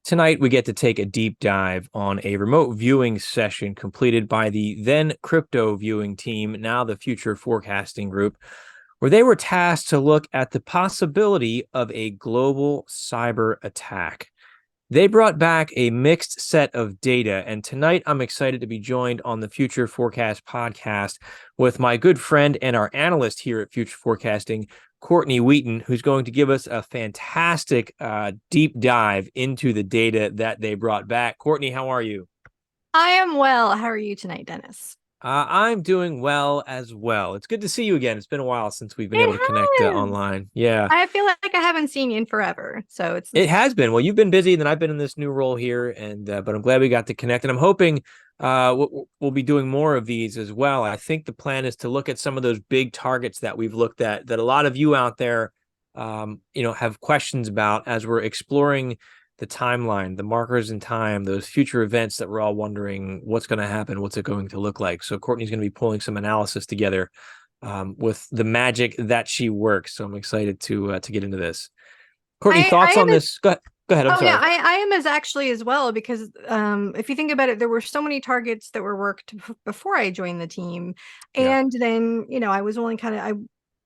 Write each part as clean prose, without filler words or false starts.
Tonight, we get to take a deep dive on a remote viewing session completed by the then crypto viewing team, now the future forecasting group, where they were tasked to look at the possibility of a global cyber attack. They brought back a mixed set of data, and tonight I'm excited to be joined on the Future Forecast podcast with my good friend and our analyst here at Future Forecasting, Courtney Wheaton, who's going to give us a fantastic deep dive into the data that they brought back. Courtney, how are you? I am well. How are you tonight, Dennis? I'm doing well as well. It's good to see you again. It's been a while since we've been able It to connect has. online. Yeah. I feel like I haven't seen you in forever. So It it's has been. Well, you've been busy, and then I've been in this new role here, and but I'm glad we got to connect. And I'm hoping we'll be doing more of these as well. I think the plan is to look at some of those big targets that we've looked at, that a lot of you out there, have questions about as we're exploring the timeline, the markers in time, those future events that we're all wondering what's going to happen, what's it going to look like. So Courtney's going to be pulling some analysis together with the magic that she works. So I'm excited to get into this. Courtney, I thoughts am on as this? Go ahead. Go ahead. I'm oh yeah, sorry. I am as actually as well because if you think about it, there were so many targets that were worked before I joined the team. Yeah. And then, I was only I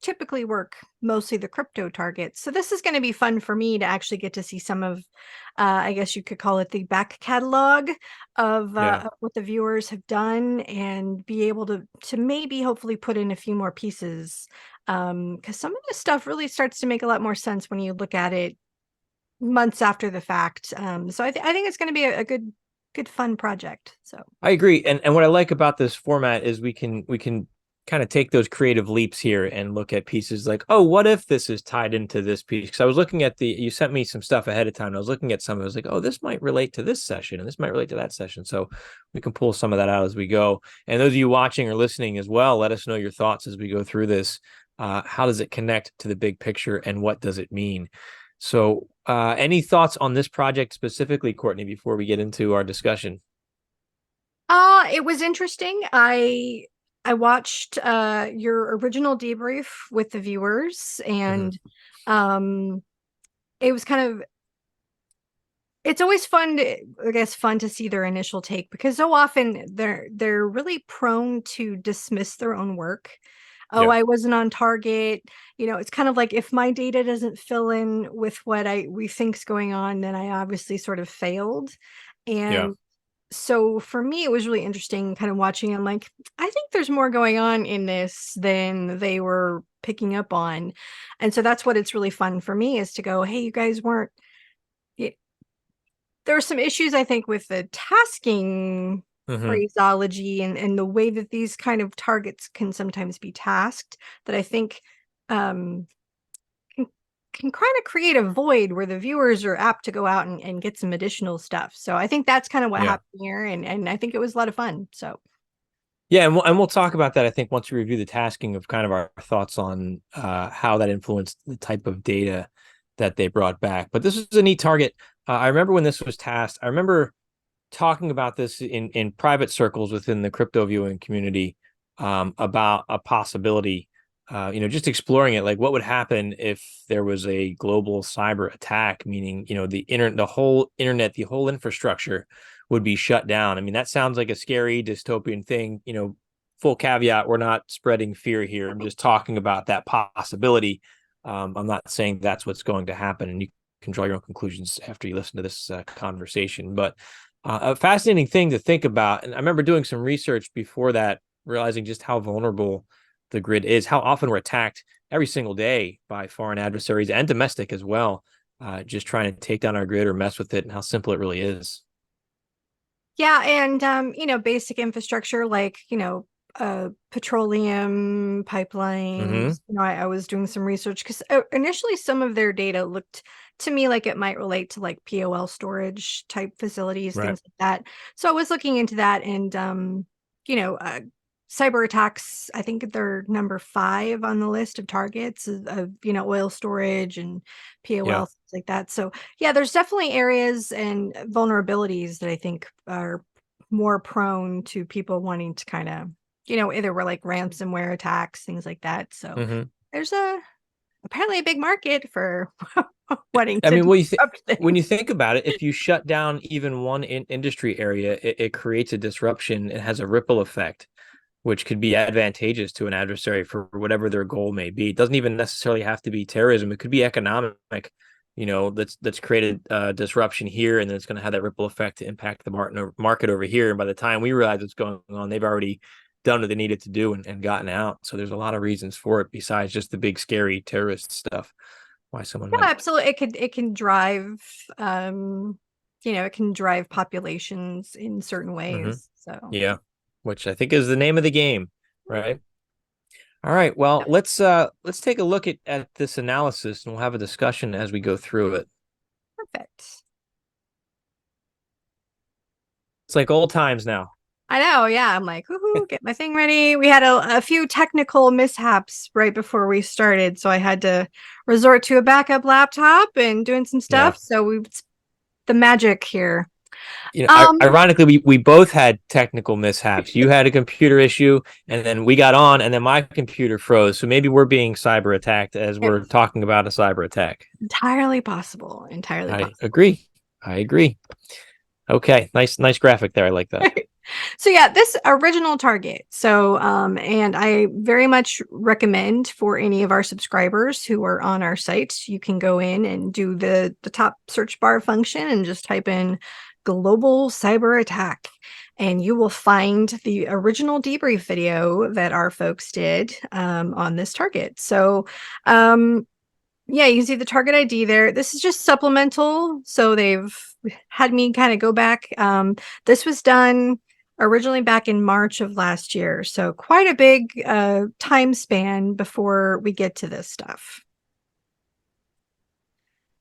typically work mostly the crypto targets. So this is going to be fun for me to actually get to see some of I guess you could call it the back catalog Yeah. of what the viewers have done and be able to maybe hopefully put in a few more pieces. Because some of this stuff really starts to make a lot more sense when you look at it months after the fact. So I think it's going to be a good fun project. So I agree. And what I like about this format is we can kind of take those creative leaps here and look at pieces like, oh, what if this is tied into this piece? Because I was looking at you sent me some stuff ahead of time. And I was looking at some. I was like, oh, this might relate to this session and this might relate to that session. So we can pull some of that out as we go. And those of you watching or listening as well, let us know your thoughts as we go through this. How does it connect to the big picture and what does it mean? So, any thoughts on this project specifically, Courtney, before we get into our discussion? it was interesting. I watched your original debrief with the viewers, Mhm. and um it was kind of it's always fun to, I guess, fun to see their initial take because so often they're really prone to dismiss their own work. Oh, Yeah. I wasn't on target. It's kind of like if my data doesn't fill in with what I we think's going on, then I obviously sort of failed. Yeah. And so for me, it was really interesting kind of watching. I'm like, I think there's more going on in this than they were picking up on. And so that's what it's really fun for me is to go, hey, you guys weren't there are some issues, I think, with the tasking Hmm. phraseology and the way that these kind of targets can sometimes be tasked that I think um, can, can kind of create a void where the viewers are apt to go out and get some additional stuff. So I think that's kind of what Yeah. happened here. And I think it was a lot of fun. So Yeah, and we'll talk about that, I think, once we review the tasking of kind of our thoughts on how that influenced the type of data that they brought back. But this was a neat target. I remember when this was tasked. I remember talking about this in private circles within the crypto viewing community, about a possibility. Just exploring it, like what would happen if there was a global cyber attack, meaning, the whole internet, the whole infrastructure would be shut down. I mean, that sounds like a scary dystopian thing. Full caveat, we're not spreading fear here. I'm just talking about that possibility. I'm not saying that's what's going to happen, and you can draw your own conclusions after you listen to this conversation. But a fascinating thing to think about. And I remember doing some research before that, realizing just how vulnerable the grid is, how often we're attacked every single day by foreign adversaries and domestic as well, just trying to take down our grid or mess with it, and how simple it really is. yeah, and basic infrastructure like, petroleum Mm-hmm. pipelines. I was doing some research because initially some of their data looked to me like it might relate to like POL storage type facilities, Right. things like that. So I was looking into that, and you know, uh, cyber attacks. I think they're number 5 on the list of targets of oil storage and Yeah. POL things like that. So yeah, there's definitely areas and vulnerabilities that I think are more prone to people wanting to kind of, either were like ransomware attacks, things like that. So Mm-hmm. there's a apparently a big market for wanting I to mean, disrupt when you things. think about it, if you shut down even one industry area, it creates a disruption. It has a ripple effect, which could be advantageous to an adversary for whatever their goal may be. It doesn't even necessarily have to be terrorism. It could be economic, that's created disruption here, and then it's going to have that ripple effect to impact the market over here. And by the time we realize what's going on, they've already done what they needed to do and gotten out. So there's a lot of reasons for it besides just the big scary terrorist stuff. Why someone No, might. absolutely. It can drive, it can drive populations in certain Mm-hmm. ways. So Yeah, which I think is the name of the game, right? All right. Well, yeah, let's take a look at this analysis and we'll have a discussion as we go through it. perfect. It's like old times now. I know, yeah. I'm like, woohoo, get my thing ready. We had a few technical mishaps right before we started, so I had to resort to a backup laptop and doing some Yeah. stuff. So it's the magic here. I Um, ironically, we both had technical mishaps. You had a computer issue, and then we got on, and then my computer froze. So maybe we're being cyber attacked as we're it's talking about a cyber attack. entirely possible. Entirely I possible. agree. I agree. Okay. Nice graphic there. I like that. So yeah, this original target. So and I very much recommend for any of our subscribers who are on our site, you can go in and do the top search bar function and just type in global cyber attack, and you will find the original debrief video that our folks did on this target. So yeah, you can see the target ID there. This is just supplemental. So they've had me kind of go back. This was done originally back in March of last year. So quite a big time span before we get to this stuff.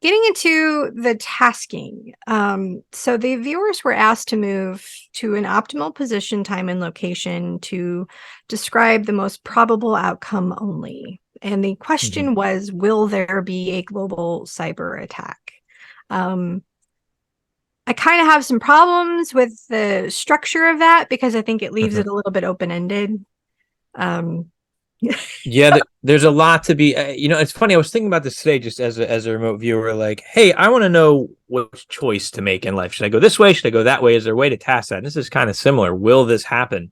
Getting into the tasking. So the viewers were asked to move to an optimal position, time, and location to describe the most probable outcome only. And the Mm-hmm. question was, will there be a global cyber attack? I kind of have some problems with the structure of that because I think it leaves Mm-hmm. it a little bit open-ended. Um, Yeah, there's a lot to be. It's funny. I was thinking about this today, just as a remote viewer. Like, hey, I want to know which choice to make in life. Should I go this way? Should I go that way? Is there a way to task that? And this is kind of similar. Will this happen?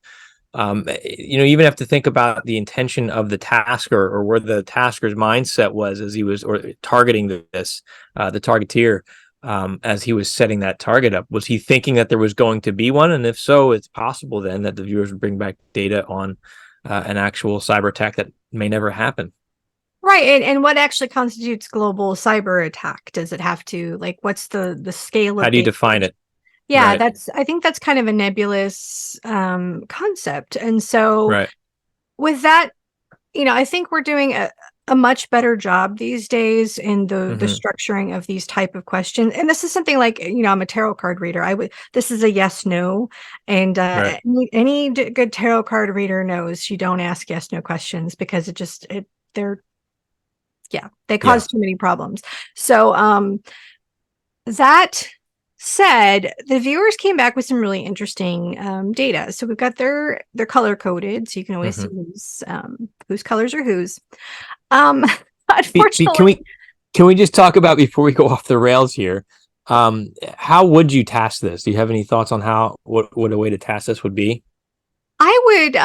You even have to think about the intention of the tasker or where the tasker's mindset was as he was or targeting this, the targeteer, as he was setting that target up. Was he thinking that there was going to be one? And if so, it's possible then that the viewers would bring back data on an actual cyber attack that may never happen. Right, and what actually constitutes global cyber attack? Does it have to like what's the scale How of do you define damage? it? Yeah, Right, that's I think that's kind of a nebulous concept. And so right. with that, I think we're doing a much better job these days in the Mm-hmm. structuring of these type of questions. And this is something like, I'm a tarot card reader. This is a yes, no. And Right. any good tarot card reader knows you don't ask yes, no questions because they're, yeah, they Yeah. cause too many problems. So, that said, the viewers came back with some really interesting data. So we've got their color coded, so you can always see Mm-hmm. whose colors are whose. Um, Can unfortunately, we just talk about before we go off the rails here? How would you task this? Do you have any thoughts on what a way to task this would be? I would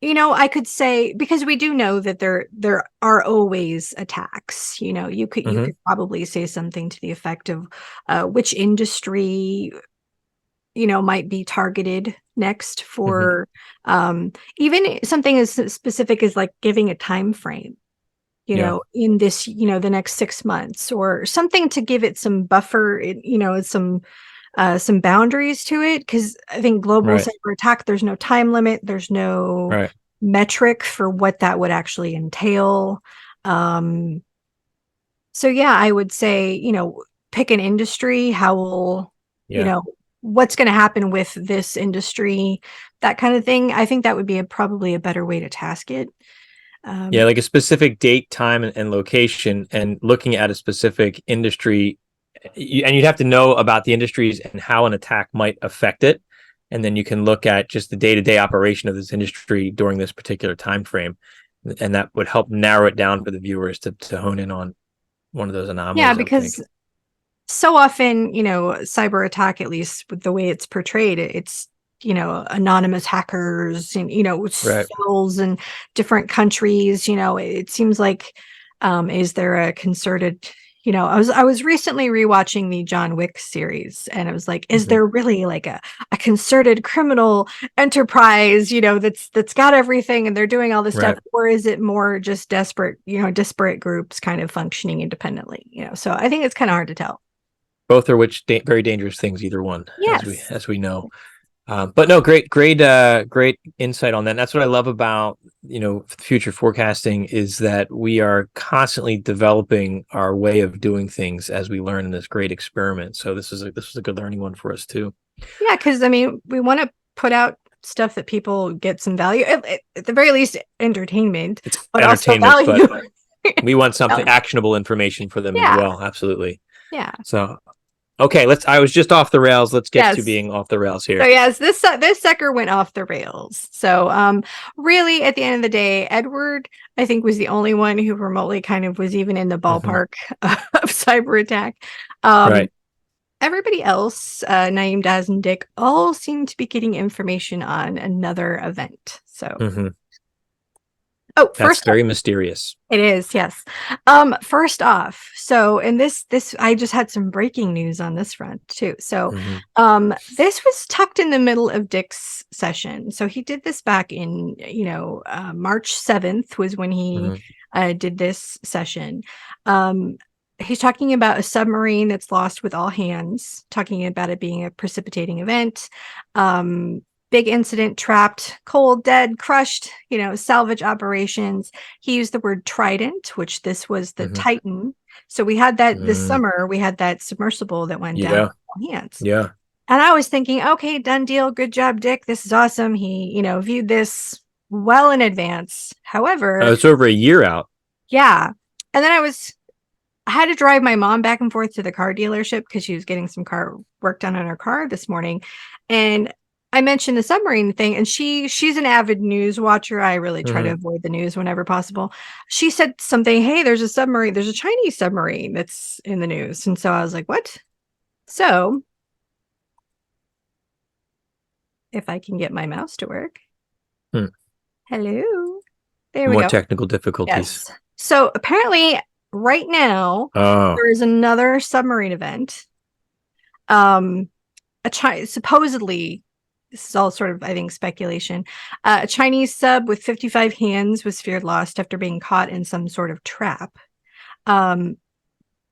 I could say because we do know that there are always attacks. You Mm-hmm. could probably say something to the effect of which industry might be targeted next Mm-hmm. for even something as specific as like giving a time frame, Yeah. in this, the next 6 months or something to give it some buffer, some boundaries to it. Because I think global Right. cyber attack, there's no time limit, there's no Right. metric for what that would actually entail. Um, so yeah, I would say, pick an industry, how will, you Yeah. know, what's going to happen with this industry, that kind of thing. I think that would be probably a better way to task it. Yeah. Um, Like a specific date, time, and location, and looking at a specific industry, and you'd have to know about the industries and how an attack might affect it, and then you can look at just the day-to-day operation of this industry during this particular time frame. and that would help narrow it down for the viewers to hone in on one of those Yeah, anomalies, I because think. so often, cyber attack, at least with the way it's portrayed, it's, anonymous hackers and, Right. cells in different countries. It seems like, is there a concerted, I was recently rewatching the John Wick series, and I was like, is Mhm. there really like a concerted criminal enterprise, that's got everything and they're doing all this stuff, Right. or is it more just disparate groups kind of functioning independently? So I think it's kind of hard to tell. Both are very dangerous things, either one, Yes. as we know. But no, great insight on that. And that's what I love about future forecasting, is that we are constantly developing our way of doing things as we learn in this great experiment. So this was a good learning one for us too. Yeah, because I mean, we want to put out stuff that people get some value, at the very least, entertainment, It's but also entertainment, but value. we want something So, actionable information for them as yeah, well. Absolutely. yeah, So okay, I was just off the rails. Let's get to yes. being off the rails So here. yes, this sucker went off the rails. So really, at the end of the day, Edward, I think, was the only one who remotely kind of was even in the Hmm. ballpark of cyber attack. Um, Right. Everybody else, Naeem, Daz, and Dick, all seem to be getting information on another event. So, Hmm. oh, That's first, very mysterious. it is, yes. First off, so and this I just had some breaking news on this front too. So, Hmm. this was tucked in the middle of Dick's session. So he did this back in, March 7th was when he Hmm. did this session. Um, he's talking about a submarine that's lost with all hands, talking about it being a precipitating event. Big incident, trapped, cold, dead, crushed, salvage operations. He used the word trident, which this was the Hmm. Titan. So we had that this Mm. summer, we had that submersible that went down with Yeah. all hands. Yeah. And I was thinking, okay, done deal. Good job, Dick. This is awesome. He, viewed this well in advance. However, It's over a year out. yeah. And then I had to drive my mom back and forth to the car dealership because she was getting some car work done on her car this morning. And I mentioned the submarine thing, and she's an avid news watcher. I really try to Hmm. avoid the news whenever possible. She said something, hey, there's a submarine, there's a Chinese submarine that's in the news. And so I was like, what? So if I can get my mouse to work. Hmm. Hello. There we More go. technical difficulties. Yes. So apparently right now Oh. there is another submarine event. Um Supposedly, this is all sort of, I think, speculation. A Chinese sub with 55 hands was feared lost after being caught in some sort of trap. Um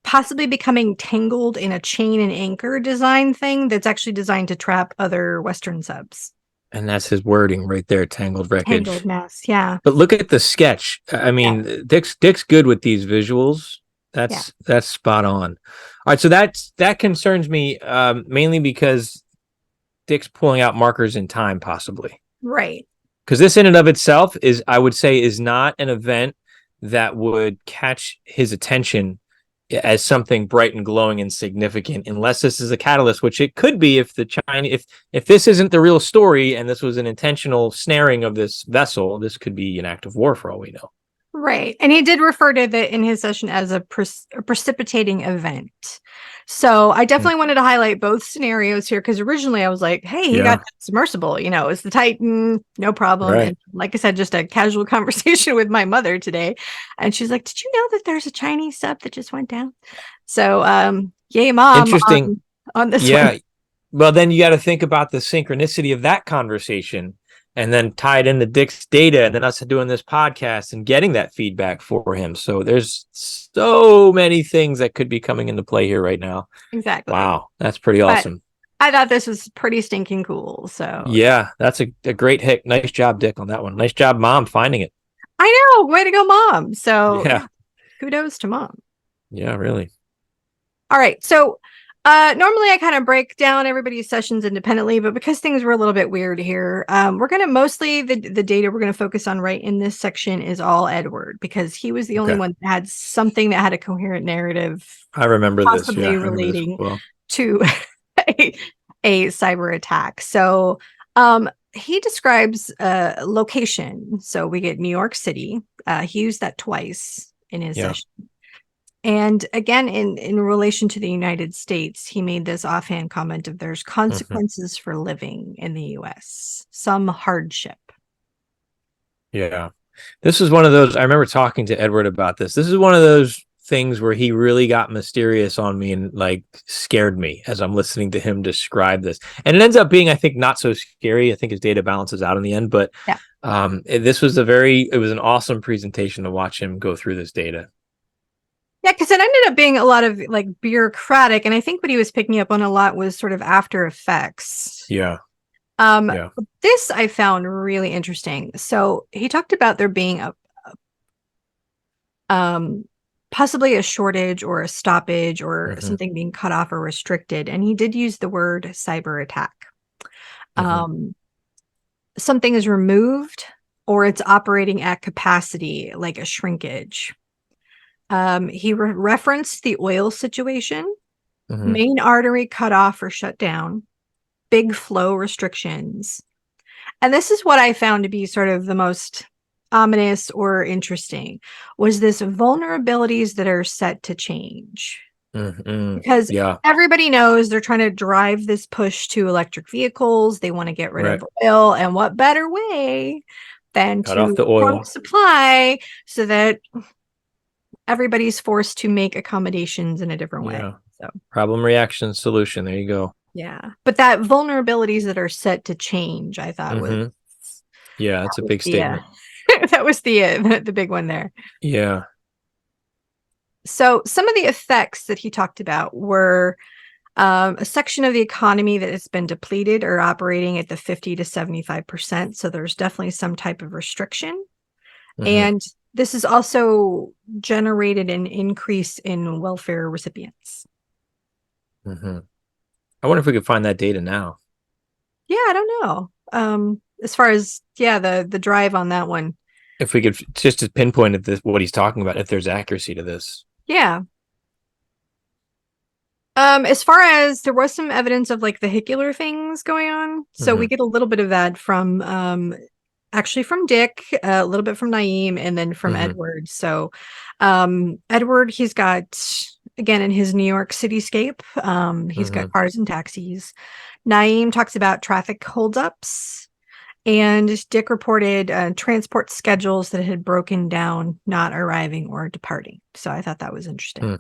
Possibly becoming tangled in a chain and anchor design thing that's actually designed to trap other Western subs. And that's his wording right there, tangled Tangled wreckage. mess. Yeah. But look at the sketch. I Yeah. mean, Dick's good with these visuals. Yeah. That's spot on. All right, so that concerns me, mainly because Dick's pulling out markers in time, possibly. Right. Because this in and of itself is, I would say, is not an event that would catch his attention as something bright and glowing and significant, unless this is a catalyst, which it could be if the China, if this isn't the real story and this was an intentional snaring of this vessel, this could be an act of war for all we know. Right. And he did refer to it in his session as a precipitating event. So I Hmm. definitely wanted to highlight both scenarios here because originally I was like, hey, he got Yeah. submersible, it's the Titan, no problem. Right. And like I said, just a casual conversation with my mother today. And she's like, did you know that there's a Chinese sub that just went down? So yay, mom, Interesting. on this one. Yeah. Well, then you got to think about the synchronicity of that conversation and then tie it into Dick's data and then us doing this podcast and getting that feedback for him. So there's so many things that could be coming into play here right now. Exactly. Wow. That's pretty But awesome. I thought this was pretty stinking cool. So Yeah. That's a great hit. Nice job, Dick, on that one. Nice job, Mom, finding it. I know, way to go, mom. So Yeah. yeah, kudos to mom. Yeah, really. All right. So normally I kind of break down everybody's sessions independently, but because things were a little bit weird here, we're going to mostly the data we're going to focus on right in this section is all Edward because he was the only Okay. one that had something that had a coherent narrative, I remember this. Yeah, possibly I remember this relating well. to a cyber attack. So he describes a location. So we get New York City. He used that twice in his session. And again, in relation to the United States, he made this offhand comment of there's consequences for living in the US, some hardship. Yeah. This is one of those, I remember talking to Edward about this. This is one of those things where he really got mysterious on me and like scared me as I'm listening to him describe this. And it ends up being, I think, not so scary. I think his data balances out in the end, but Yeah. This was it was an awesome presentation to watch him go through this data. Yeah, because it ended up being a lot of like bureaucratic. And I think what he was picking up on a lot was sort of after effects. Yeah. This I found really interesting. So he talked about there being possibly a shortage or a stoppage or something being cut off or restricted. And he did use the word cyber attack. Something is removed or it's operating at capacity, like a shrinkage. He referenced the oil situation, main artery cut off or shut down, big flow restrictions. And this is what I found to be sort of the most ominous or interesting, was this vulnerabilities that are set to change. Because everybody knows they're trying to drive this push to electric vehicles. They want to get rid of oil. And what better way than cut to off the oil supply so that everybody's forced to make accommodations in a different way. So problem, reaction, solution. There you go. Yeah. But that vulnerabilities that are set to change, I thought was that's a big statement. That was the big one there. Yeah. So some of the effects that he talked about were a section of the economy that has been depleted or operating at the 50 to 75%. So there's definitely some type of restriction. And this has also generated an increase in welfare recipients. I wonder if we could find that data now. Yeah, I don't know. As far as, the drive on that one. If we could just to pinpoint at this, what he's talking about, if there's accuracy to this. Yeah. As far as there was some evidence of like vehicular things going on. So we get a little bit of that from actually from Dick, a little bit from Nyiam, and then from Edward. So Edward, he's got, again, in his New York cityscape, he's got cars and taxis. Nyiam talks about traffic holdups. And Dick reported transport schedules that had broken down, not arriving or departing. So I thought that was interesting.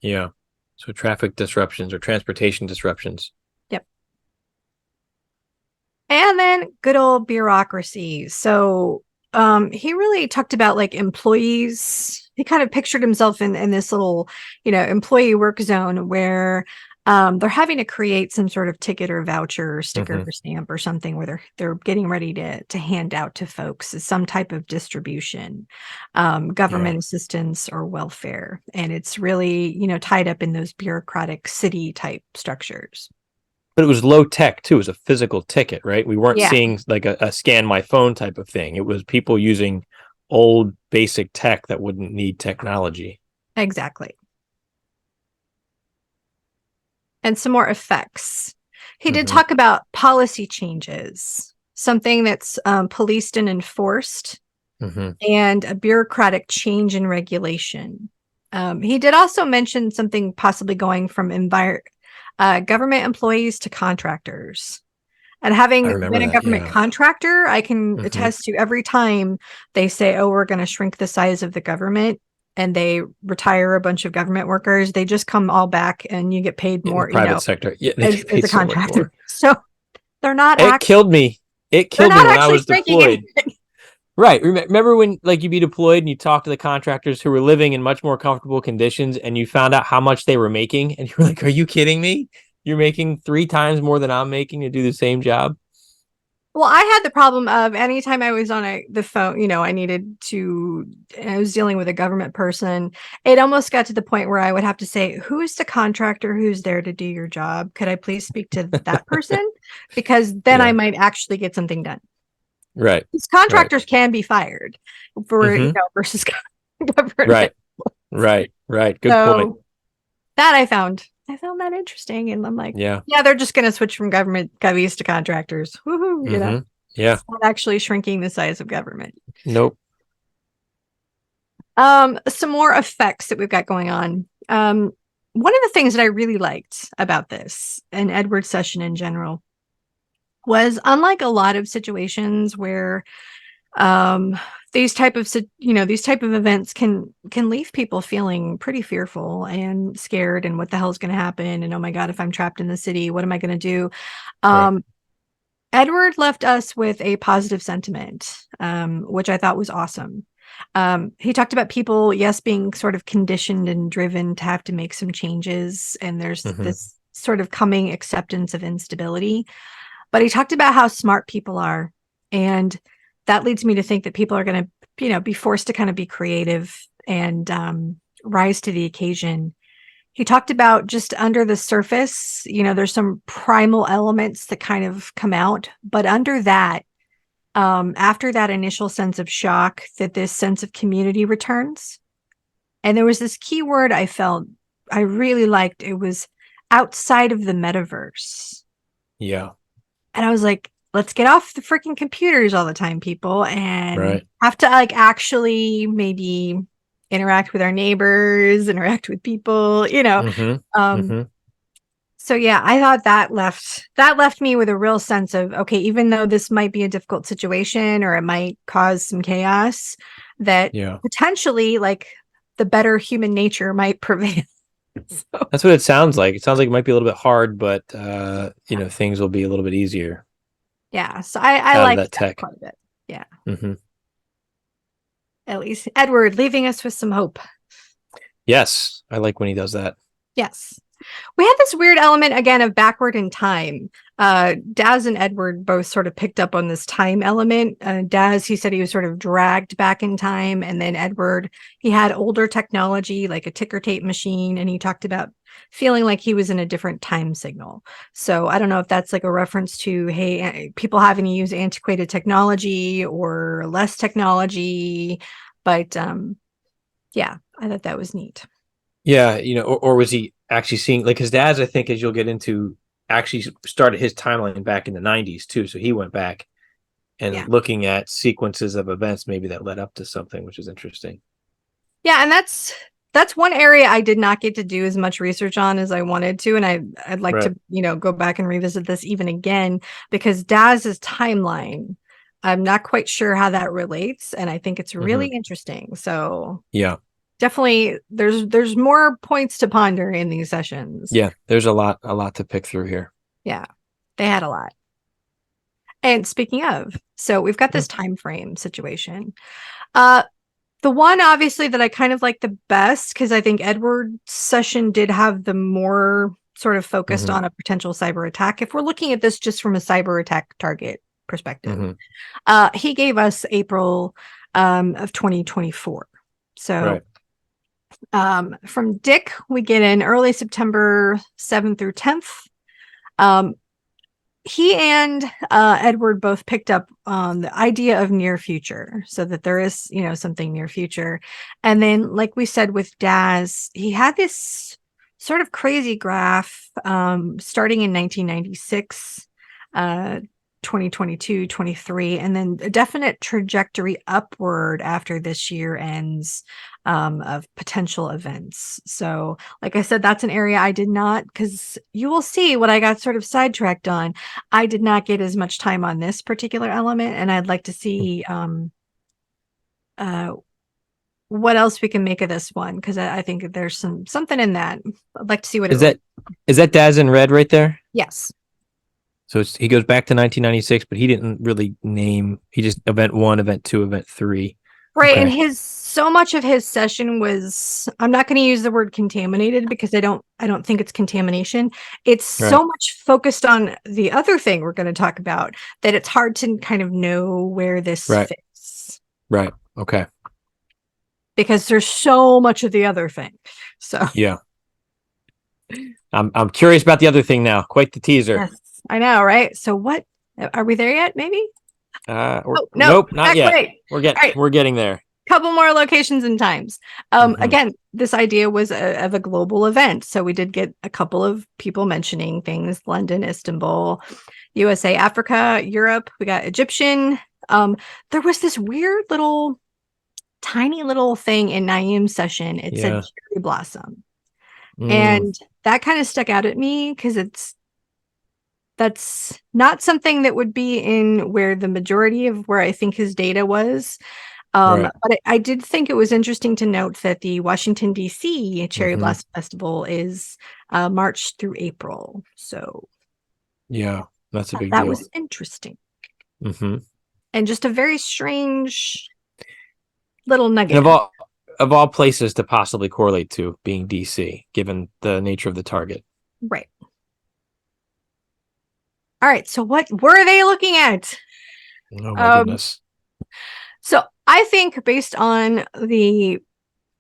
Yeah. So traffic disruptions or transportation disruptions. Yep. And then good old bureaucracy. So he really talked about like employees. He kind of pictured himself in this little, employee work zone where they're having to create some sort of ticket or voucher or sticker or stamp or something where they're getting ready to hand out to folks some type of distribution, government assistance or welfare. And it's really, tied up in those bureaucratic city type structures. But it was low tech too. It was a physical ticket, right? We weren't seeing like a scan my phone type of thing. It was people using old basic tech that wouldn't need technology. Exactly. And some more effects. He did talk about policy changes, something that's policed and enforced, and a bureaucratic change in regulation. He did also mention something possibly going from government employees to contractors. And having been a government contractor, I can attest to every time they say, oh, we're going to shrink the size of the government, and they retire a bunch of government workers, they just come all back and you get paid more. In the private sector. Yeah, they get paid as a contractor. So they're not killed me. It killed me when I was deployed. Right. Remember when like you'd be deployed and you talk to the contractors who were living in much more comfortable conditions and you found out how much they were making and you were like, are you kidding me? You're making 3 times more than I'm making to do the same job. Well, I had the problem of anytime I was on the phone, I was dealing with a government person. It almost got to the point where I would have to say, who's the contractor who's there to do your job? Could I please speak to that person? Because then I might actually get something done. Right. These contractors can be fired for, versus government. Right. Good point. That I found that interesting. And I'm like, they're just going to switch from government govies to contractors. Woohoo, Yeah. It's not actually shrinking the size of government. Nope. Some more effects that we've got going on. One of the things that I really liked about this and Edward's session in general was, unlike a lot of situations where these type of events can leave people feeling pretty fearful and scared, and what the hell is going to happen, and oh my god, if I'm trapped in the city, what am I going to do? Right. Edward left us with a positive sentiment, which I thought was awesome. He talked about people, yes, being sort of conditioned and driven to have to make some changes, and there's this sort of coming acceptance of instability. But he talked about how smart people are, and that leads me to think that people are going to, be forced to kind of be creative and rise to the occasion. He talked about, just under the surface, there's some primal elements that kind of come out, but under that, after that initial sense of shock, that this sense of community returns. And there was this key word I felt I really liked. It was outside of the metaverse. Yeah. And I was like, let's get off the freaking computers all the time, people, and Right. have to like actually maybe interact with our neighbors, interact with people, So yeah, I thought that left me with a real sense of, okay, even though this might be a difficult situation or it might cause some chaos, that Yeah. potentially like the better human nature might prevail. So, That's what it sounds like. It sounds like it might be a little bit hard, but things will be a little bit easier yeah, so I out of like that that tech. part of it. Yeah, Mm-hmm. at least Edward leaving us with some hope. Yes, I like when he does that. Yes. We had this weird element again of backward in time. Daz and Edward both sort of picked up on this time element. Daz, he said he was sort of dragged back in time. And then Edward, he had older technology like a ticker tape machine. And he talked about feeling like he was in a different time signal. So I don't know if that's like a reference to, hey, people having to use antiquated technology or less technology. But yeah, I thought that was neat. Yeah, or was he actually seeing, like, his dad's, I think, as you'll get into, actually started his timeline back in the 90s too. So he went back Yeah. and looking at sequences of events maybe that led up to something, which is interesting. Yeah, and that's one area I did not get to do as much research on as I wanted to, and I'd like Right. to, go back and revisit this even again, because Daz's timeline, I'm not quite sure how that relates, and I think it's really interesting. So Yeah. definitely there's more points to ponder in these sessions. Yeah. There's a lot to pick through here. Yeah, they had a lot. And speaking of, so we've got Yeah. this time frame situation. The one obviously that I kind of like the best, because I think Edward's session did have the more sort of focused on a potential cyber attack. If we're looking at this just from a cyber attack target perspective, he gave us April of 2024. So from Dick, we get in early September 7th through 10th. He and Edward both picked up on the idea of near future, so that there is, something near future. And then, like we said with Daz, he had this sort of crazy graph starting in 1996, 2022, 23, and then a definite trajectory upward after this year ends of potential events. So, like I said, that's an area I did not, because you will see what I got sort of sidetracked on. I did not get as much time on this particular element, and I'd like to see what else we can make of this one, because I think there's something in that. I'd like to see what is that Daz in red right there? Yes. So he goes back to 1996, but he didn't really name. He just event 1, event 2, event 3. Right. Okay. And so much of his session was, I'm not going to use the word contaminated, because I don't think it's contamination. It's so much focused on the other thing we're going to talk about that it's hard to kind of know where this fits. Right. Okay. Because there's so much of the other thing. So yeah. I'm curious about the other thing now. Quite the teaser. Yes, I know, right? So what are we there yet? Maybe? Nope, not yet. We're getting there. Couple more locations and times. Again, this idea was of a global event. So we did get a couple of people mentioning things: London, Istanbul, USA, Africa, Europe. We got Egyptian. There was this weird little, tiny little thing in Nyiam's session. It said Yeah. cherry blossom. Mm, And that kind of stuck out at me because that's not something that would be in where the majority of where I think his data was. right. But I did think it was interesting to note that the Washington, D.C. Cherry Hmm. Blossom Festival is March through April. So Yeah, that's a big that deal. was interesting. Hmm. And just a very strange little And nugget. of all places to possibly correlate to being DC, given the nature of the target. Right. All right. So what were they looking at? Oh my Um, goodness. so I think based on the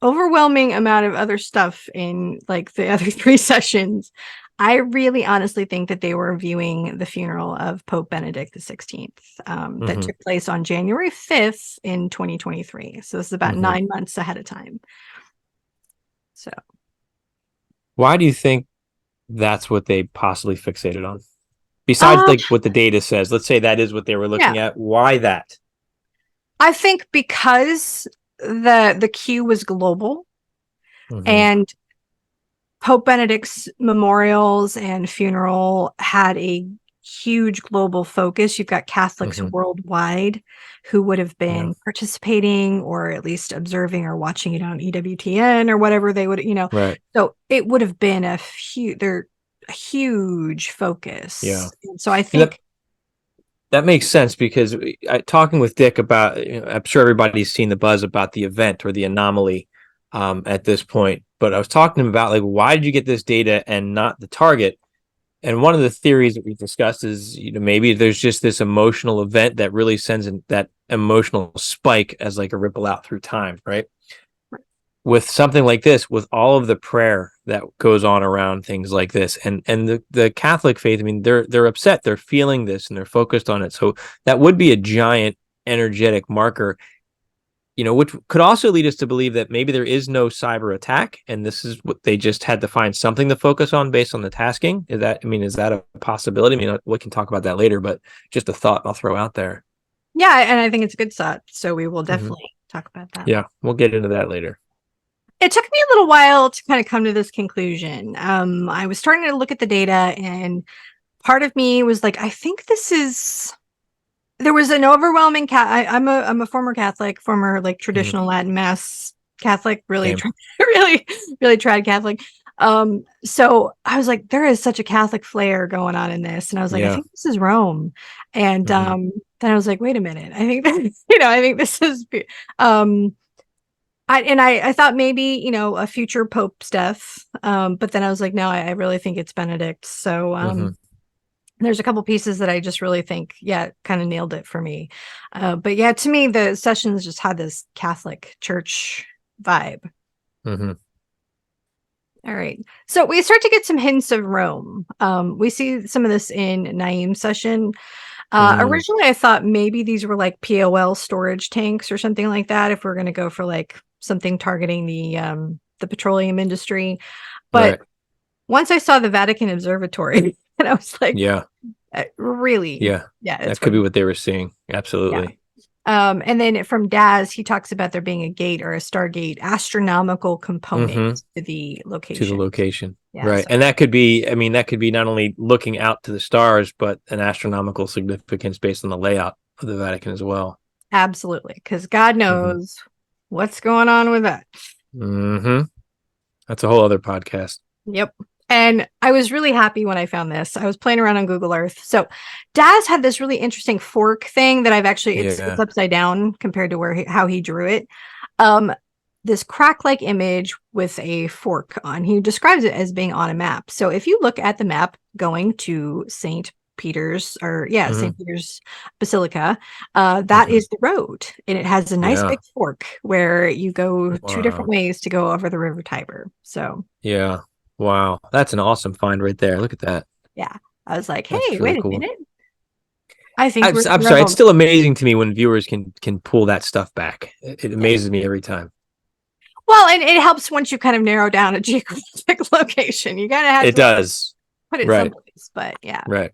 overwhelming amount of other stuff in like the other three sessions, I really honestly think that they were viewing the funeral of Pope Benedict the 16th that Hmm. took place on January 5th in 2023. So this is about Hmm. 9 months ahead of time. So Why do you think that's what they possibly fixated on? Besides uh like what the data says, let's say that is what they were yeah, looking at. Why that? I think because the queue was global Hmm. and Pope Benedict's memorials and funeral had a huge global focus. You've got Catholics Hmm. worldwide who would have Yeah. been participating or at least observing or watching it on EWTN or whatever they would, Right. So it would have been a huge Yeah. focus. And so I And think, that makes sense because talking with Dick about, I'm sure everybody's seen the buzz about the event or the anomaly at this point. But I was talking to him about like, why did you get this data and not the target? And one of the theories that we discussed is, maybe there's just this emotional event that really sends in that emotional spike as like a ripple out through time, right? With something like this, with all of the prayer that goes on around things like this, and the Catholic faith, I mean, they're upset, they're feeling this, and they're focused on it. So that would be a giant energetic marker, which could also lead us to believe that maybe there is no cyber attack, and this is what they just had to find something to focus on based on the tasking. Is that a possibility? I mean, we can talk about that later, but just a thought I'll throw out there. yeah, and I think it's a good thought. So we will Hmm. definitely talk about that. Yeah, we'll get into that later. It took me a little while to kind of come to this conclusion. I was starting to look at the data, and part of me was like, I think this is. There was an overwhelming I'm a former Catholic, former like Hmm. traditional Latin Mass Catholic, really, Same. really, really tried Catholic. So I was like, there is such a Catholic flair going on in this, and I was like, I Yeah. think this is Rome, and Hmm. then I was like, wait a minute, I think that I think this is um I thought maybe, a future Pope stuff. But then I was like, no, I really think it's Benedict. So Hmm. there's a couple pieces that I just really think, yeah, kind of nailed it for me. But yeah, to me, the sessions just had this Catholic church vibe. Hmm. All right. So we start to get some hints of Rome. We see some of this in Naeem's session. Mm. Originally, I thought maybe these were like POL storage tanks or something like that, if we're going to go for like something targeting the petroleum industry. Right. But once I saw the Vatican Observatory, and I was like, Yeah. really? Yeah. Yeah, That it's could be one. what they were seeing. Yeah. Absolutely. And then from Daz, he talks about there being a gate or a stargate astronomical component Hmm. to the To the location. location. Yeah. Right. So And that could be, that could be not only looking out to the stars, but an astronomical significance based on the layout of the Vatican as well. absolutely, because God Hmm. knows what's going on with that. Hmm. That's a whole other podcast. Yep. And I was really happy when I found this. I was playing around on Google Earth. So Daz had this really interesting fork thing that I've actually it's Yeah. upside down compared to how he drew it. Um this crack-like image with a fork on. He describes it as being on a map. So if you look at the map going to St. Peter's or yeah, Hmm. St. Peter's Basilica, that Hmm. is the road. And it has a nice Yeah. big fork where you go two different Wow. ways to go over the River Tiber. So Yeah. Wow. That's an awesome find right there. Look at that. yeah, I was like, That's "Hey, really wait a cool. minute. I think we're I'm in sorry. It's Rome." still amazing to me when viewers can pull that stuff back. It Yes. amazes me every time. Well, and it helps once you kind of narrow down a geographic location. You kind of have It to like, does. put it Right. someplace, but yeah. Right.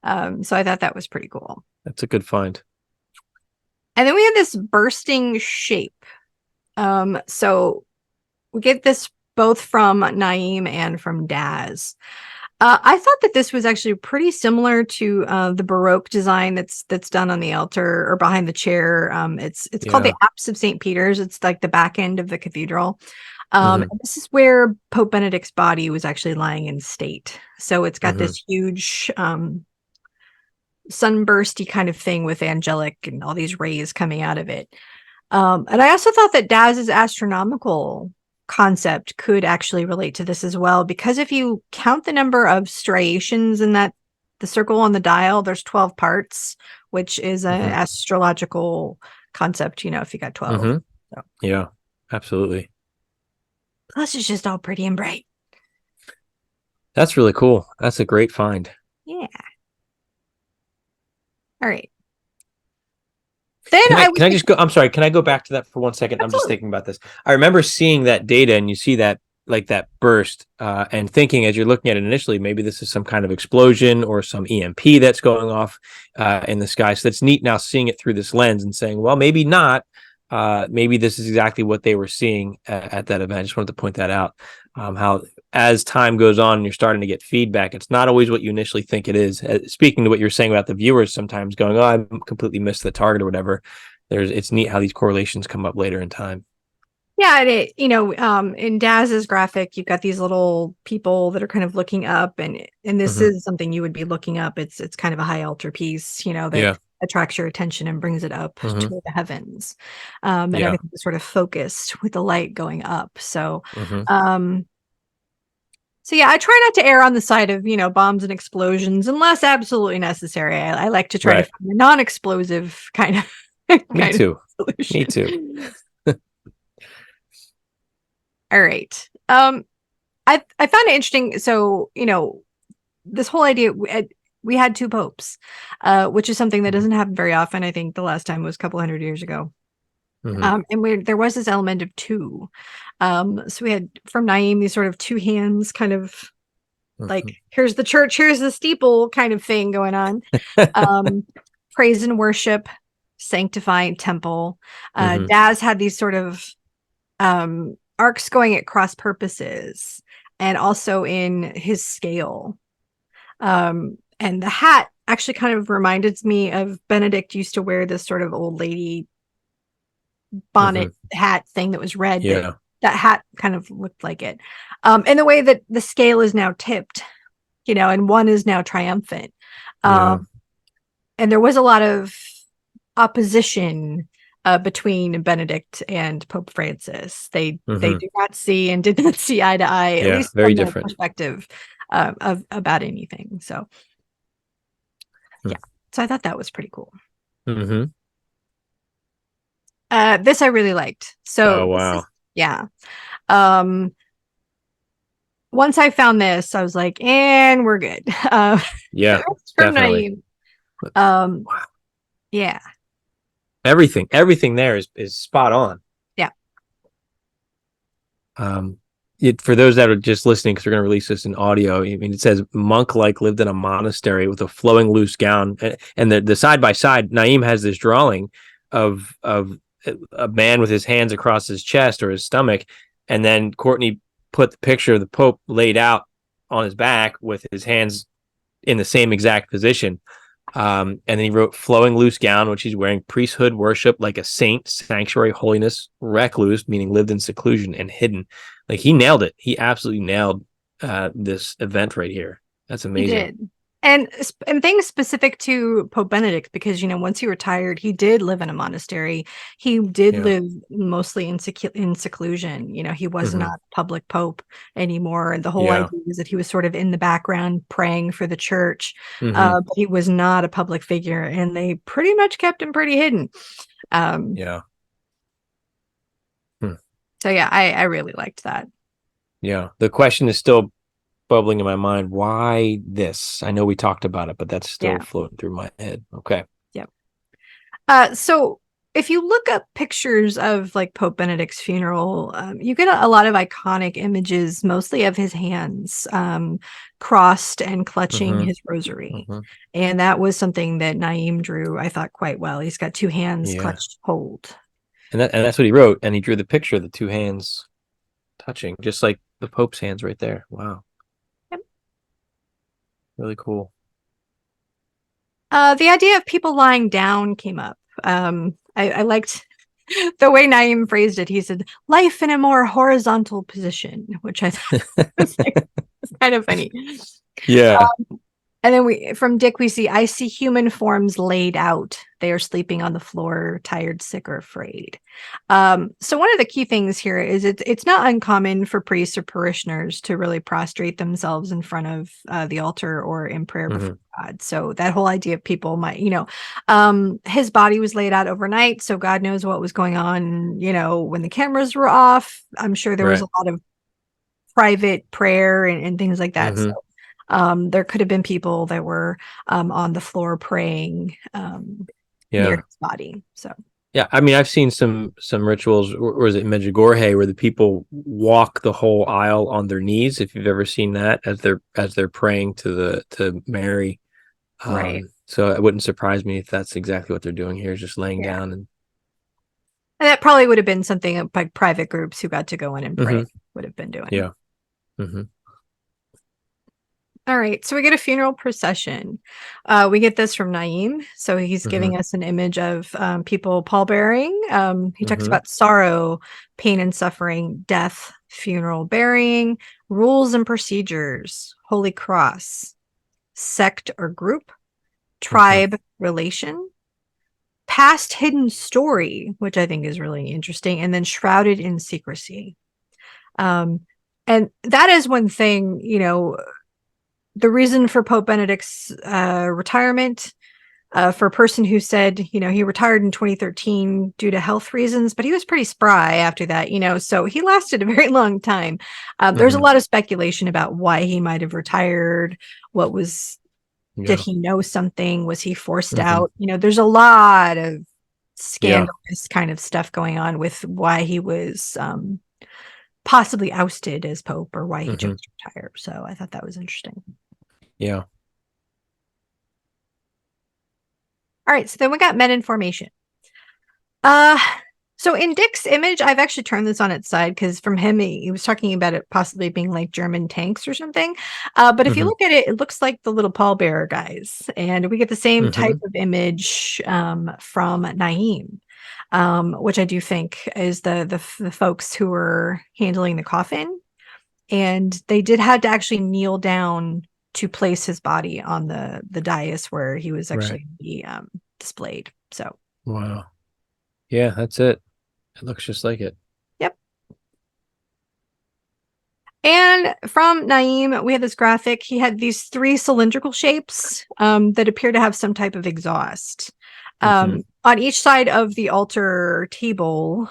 So I thought that was pretty cool. That's a good find. And then we have this bursting shape. So we get this both from Nyiam and from Daz. I thought that this was actually pretty similar to the Baroque design that's done on the altar or behind the chair. It's called the Yeah. Apse of St. Peter's. It's like the back end of the cathedral. Hmm. And this is where Pope Benedict's body was actually lying in state. So it's got Hmm. this huge sunbursty kind of thing with angelic and all these rays coming out of it. And I also thought that Daz's astronomical concept could actually relate to this as well, because if you count the number of striations in the circle on the dial, there's 12 parts, which is an astrological concept, if you got 12. Hmm. So. Yeah, absolutely. Plus, it's just all pretty and bright. That's really cool. That's a great find. Yeah. All right. Then Can I I was can I just go? I'm sorry. Can I go back to that for 1 second? I'm just absolutely. thinking about this. I remember seeing that data, and you see that like that burst, and thinking as you're looking at it initially, maybe this is some kind of explosion or some EMP that's going off in the sky. So that's neat now seeing it through this lens and saying, well, maybe not. Maybe this is exactly what they were seeing at that event. I just wanted to point that out. How as time goes on and you're starting to get feedback, it's not always what you initially think it is. Speaking to what you're saying about the viewers, sometimes going, "Oh, I completely missed the target" or whatever. It's neat how these correlations come up later in time. Yeah, in Daz's graphic, you've got these little people that are kind of looking up, and this Hmm. is something you would be looking up. It's kind of a high altar piece, that Yeah. attracts your attention and brings it up Hmm. to the heavens, and Yeah. everything is sort of focused with the light going up. Hmm. Um, so yeah, I try not to err on the side of bombs and explosions unless absolutely necessary. I like to try to Right. find a non-explosive kind of Me kind of too. Me too. solution. All right. I found it interesting. So, this whole idea we had two popes, which is something that doesn't happen very often. I think the last time was a couple hundred years ago. Hmm. And there was this element of two. So we had from Naeem these sort of two hands, kind of like Hmm. here's the church, here's the steeple kind of thing going on. Um, praise and worship, sanctifying temple. Hmm. Daz had these sort of arcs going at cross purposes and also in his scale. And the hat actually kind of reminded me of Benedict used to wear this sort of old lady Hmm. bonnet hat thing that was red, Yeah. that hat kind of looked like it. In the way that the scale is now tipped, and one is now triumphant. Yeah. Um, and there was a lot of opposition between Benedict and Pope Francis. They Hmm. do not see and did not see eye to eye, at Yeah. least Very from their different. perspective of about anything. So Hmm. yeah, so I thought that was pretty cool. Hmm. This I really liked. Oh, So this is wow. yeah. Um, once I found this, I was like, and we're good. Yeah, It's from definitely. Naeem. Um, Wow. yeah, Everything there is spot on. yeah, Um, for those that are just listening, because we're going to release this in audio. I mean, it says monk like lived in a monastery with a flowing loose gown, and the side by side, Naeem has this drawing of a man with his hands across his chest or his stomach, and then Courtney put the picture of the Pope laid out on his back with his hands in the same exact position. And then he wrote flowing loose gown, which he's wearing, priesthood worship like a saint, sanctuary holiness, recluse, meaning lived in seclusion and hidden. Like he nailed it. He absolutely nailed this event right here. That's he amazing. did. And things specific to Pope Benedict, because once he retired, he did live in a monastery. He did Yeah. live mostly in seclusion. He was Hmm. not public pope anymore. And the whole Yeah. idea was that he was sort of in the background praying for the church, Hmm. but he was not a public figure, and they pretty much kept him pretty hidden. Um, Yeah. Hmm. so yeah, I really liked that. Yeah. The question is still bubbling in my mind. Why this? I know we talked about it, but that's still Yeah. floating through my head. Okay. Yep. So if you look up pictures of like Pope Benedict's funeral, you get a lot of iconic images, mostly of his hands crossed and clutching his rosary. And that was something that Nyiam drew, I thought, quite well. He's got two hands Yeah. clutched hold. And that's what he wrote. And he drew the picture of the two hands touching, just like the Pope's hands right there. Wow. Yep. Really cool. The idea of people lying down came up. I liked the way Nyiam phrased it. He said, life in a more horizontal position, which I thought was like, kind of funny. Yeah. And then from Dick, we see, I see human forms laid out. They are sleeping on the floor, tired, sick, or afraid. So one of the key things here is it's not uncommon for priests or parishioners to really prostrate themselves in front of the altar or in prayer before God. So that whole idea of people might, his body was laid out overnight, so God knows what was going on, when the cameras were off. I'm sure there was a lot of private prayer and things like that. So there could have been people that were on the floor praying near his body. So yeah, I mean, I've seen some rituals, or is it Medjugorje, where the people walk the whole aisle on their knees. If you've ever seen that, as they're praying to Mary. right. So it wouldn't surprise me if that's exactly what they're doing here, just laying down And that probably would have been something like private groups who got to go in and pray would have been doing. Yeah. All right, so we get a funeral procession. We get this from Nyiam. So he's giving us an image of people pallbearing. He talks about sorrow, pain and suffering, death, funeral burying, rules and procedures, holy cross, sect or group, tribe, relation, past hidden story, which I think is really interesting, and then shrouded in secrecy. And that is one thing, the reason for Pope Benedict's retirement, for a person who said, he retired in 2013 due to health reasons, but he was pretty spry after that, so he lasted a very long time. There's a lot of speculation about why he might have retired. Did he know something? Was he forced out? There's a lot of scandalous kind of stuff going on with why he was possibly ousted as Pope, or why he chose to retire. So I thought that was interesting. Yeah. All right, so then we got men in formation. So in Dick's image, I've actually turned this on its side because from him, he was talking about it possibly being like German tanks or something. But if you look at it, it looks like the little pallbearer guys. And we get the same type of image from Nyiam, which I do think is the folks who were handling the coffin. And they did have to actually kneel down to place his body on the dais where he was actually displayed. So wow. Yeah, that's it. It looks just like it. Yep. And from Nyiam, we had this graphic. He had these three cylindrical shapes that appear to have some type of exhaust. On each side of the altar table,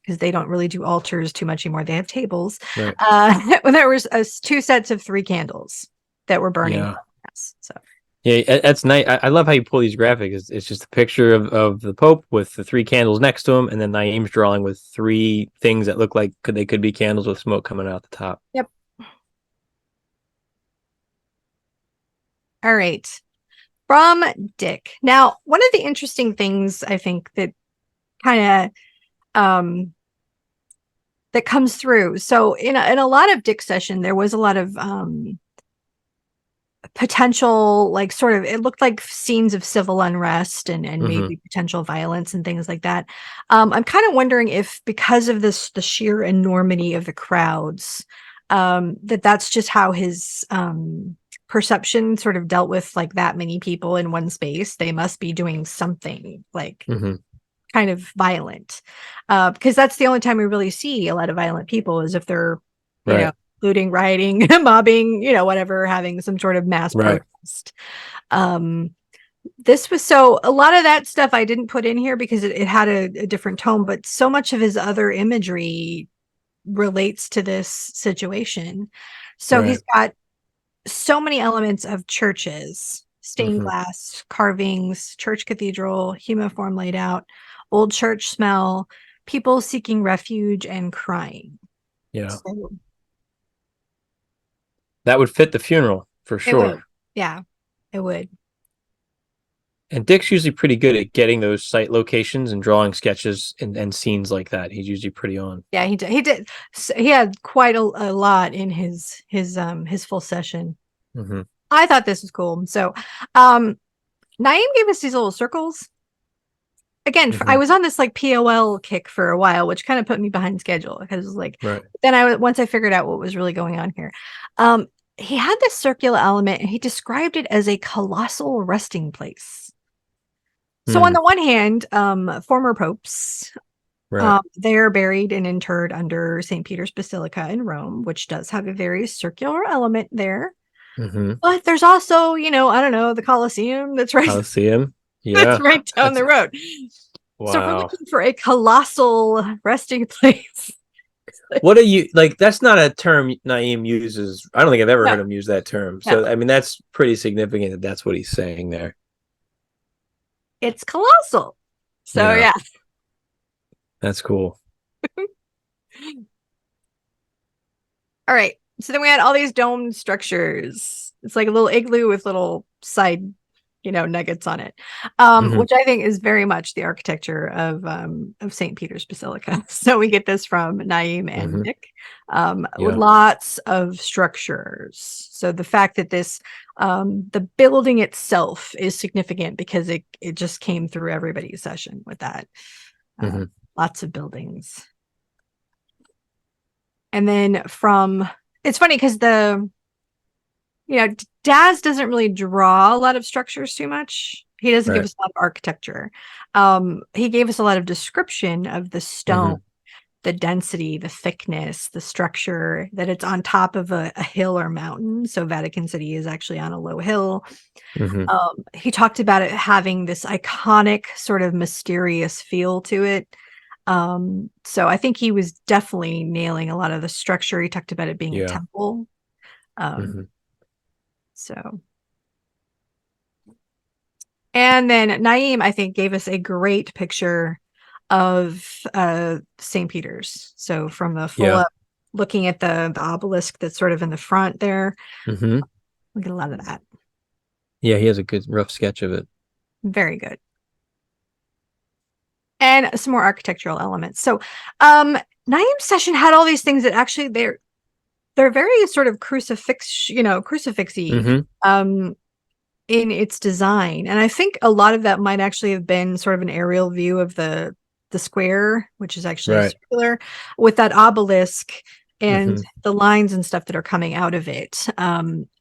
because they don't really do altars too much anymore, they have tables. Right. There was two sets of three candles that were burning. So yeah, that's nice. I love how you pull these graphics. It's just a picture of the Pope with the three candles next to him, and then Nyiam's drawing with three things that look like they could be candles with smoke coming out the top. Yep. All right. From Dick. Now, one of the interesting things I think that kind of that comes through. So in a lot of Dick session, there was a lot of potential, like sort of, it looked like scenes of civil unrest and maybe potential violence and things like that. I'm kind of wondering if, because of the sheer enormity of the crowds, that's just how his perception sort of dealt with like that many people in one space. They must be doing something like kind of violent, because that's the only time we really see a lot of violent people, is if they're looting, rioting, mobbing, whatever, having some sort of mass protest. This was, so a lot of that stuff I didn't put in here because it had a different tone, but so much of his other imagery relates to this situation. So he's got so many elements of churches, stained glass, carvings, church cathedral, human form laid out, old church smell, people seeking refuge, and crying. Yeah. So That would fit the funeral for it would. sure. Yeah, it would. And Dick's usually pretty good at getting those site locations and drawing sketches and scenes like that. He's usually pretty on. Yeah, he did. He did. He had quite a lot in his full session. Mm-hmm. I thought this was cool. So, um, Nyiam gave us these little circles. Again, I Mm-hmm. was on this like POL kick for a while, which kind of put me behind schedule because like Right. then once I figured out what was really going on here. He had this circular element and he described it as a colossal resting place. So on Mm, the one hand, former popes, right. they're buried and interred under St. Peter's Basilica in Rome, which does have a very circular element there. Mm-hmm. But there's also, I don't know, the Colosseum that's right Coliseum. that's Yeah. right down That's the road. So if we're wow. looking for a colossal resting place, What are you like? That's not a term Naeem uses. I don't think I've ever no, heard him use that term. no, So I mean, that's pretty significant that that's what he's saying there. it's colossal. So Yeah, yeah. that's cool. All right. So then we had all these domed structures. It's like a little igloo with little side, nuggets on it, Mm-hmm. which I think is very much the architecture of St. Peter's Basilica. So we get this from Naeem and Mm-hmm. Nick. With Yeah. lots of structures. So the fact that the building itself is significant because it just came through everybody's session with that. Uh, Mm-hmm. Lots of buildings. And then it's funny because Daz doesn't really draw a lot of structures too much. He doesn't give Right. us a lot of architecture. He gave us a lot of description of the Mm-hmm. stone, the density, the thickness, the structure, that it's on top of a hill or mountain. So Vatican City is actually on a low hill. Mm-hmm. He talked about it having this iconic sort of mysterious feel to it. So I think he was definitely nailing a lot of the structure. He talked about it being a Yeah. temple. Um, Mm-hmm. so and then Naeem, I think, gave us a great picture of St. Peter's. So from the full Yeah. up, looking at the obelisk that's sort of in the front there, Mm-hmm. look at a lot of that. Yeah. He has a good rough sketch of it. Very good. And some more architectural elements. So Naeem's session had all these things that actually they're very sort of crucifixy Mm-hmm. um in its design. And I think a lot of that might actually have been sort of an aerial view of the square, which is actually Right. circular, with that obelisk and Mm-hmm. the lines and stuff that are coming out of it.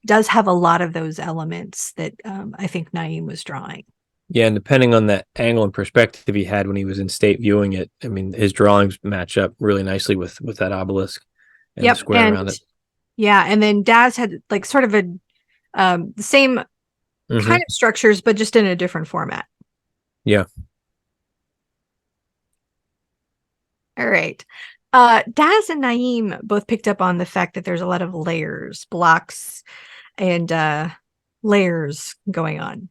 Does have a lot of those elements that I think Naeem was drawing. Yeah, and depending on that angle and perspective he had when he was in state viewing it, I mean, his drawings match up really nicely with that obelisk and the Yep. square And around it. yeah, and then Daz had like sort of the same Mm-hmm. kind of structures, but just in a different format. Yeah. All right. Daz and Naeem both picked up on the fact that there's a lot of layers, blocks, and layers going on.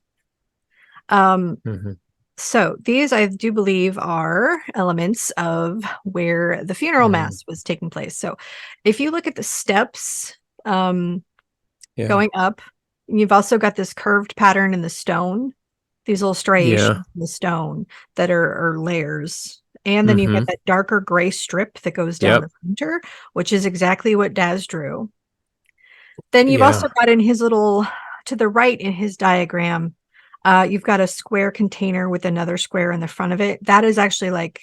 Mm-hmm. So these I do believe are elements of where the funeral Mm-hmm. mass was taking place. So if you look at the steps Yeah. going up, you've also got this curved pattern in the stone, these little Yeah. striations in the stone that are layers. And then you've got Mm-hmm. that darker gray strip that goes down Yep. the center, which is exactly what Daz drew. Then you've also Yeah. got in his little, to the right in his diagram, you've got a square container with another square in the front of it. That is actually like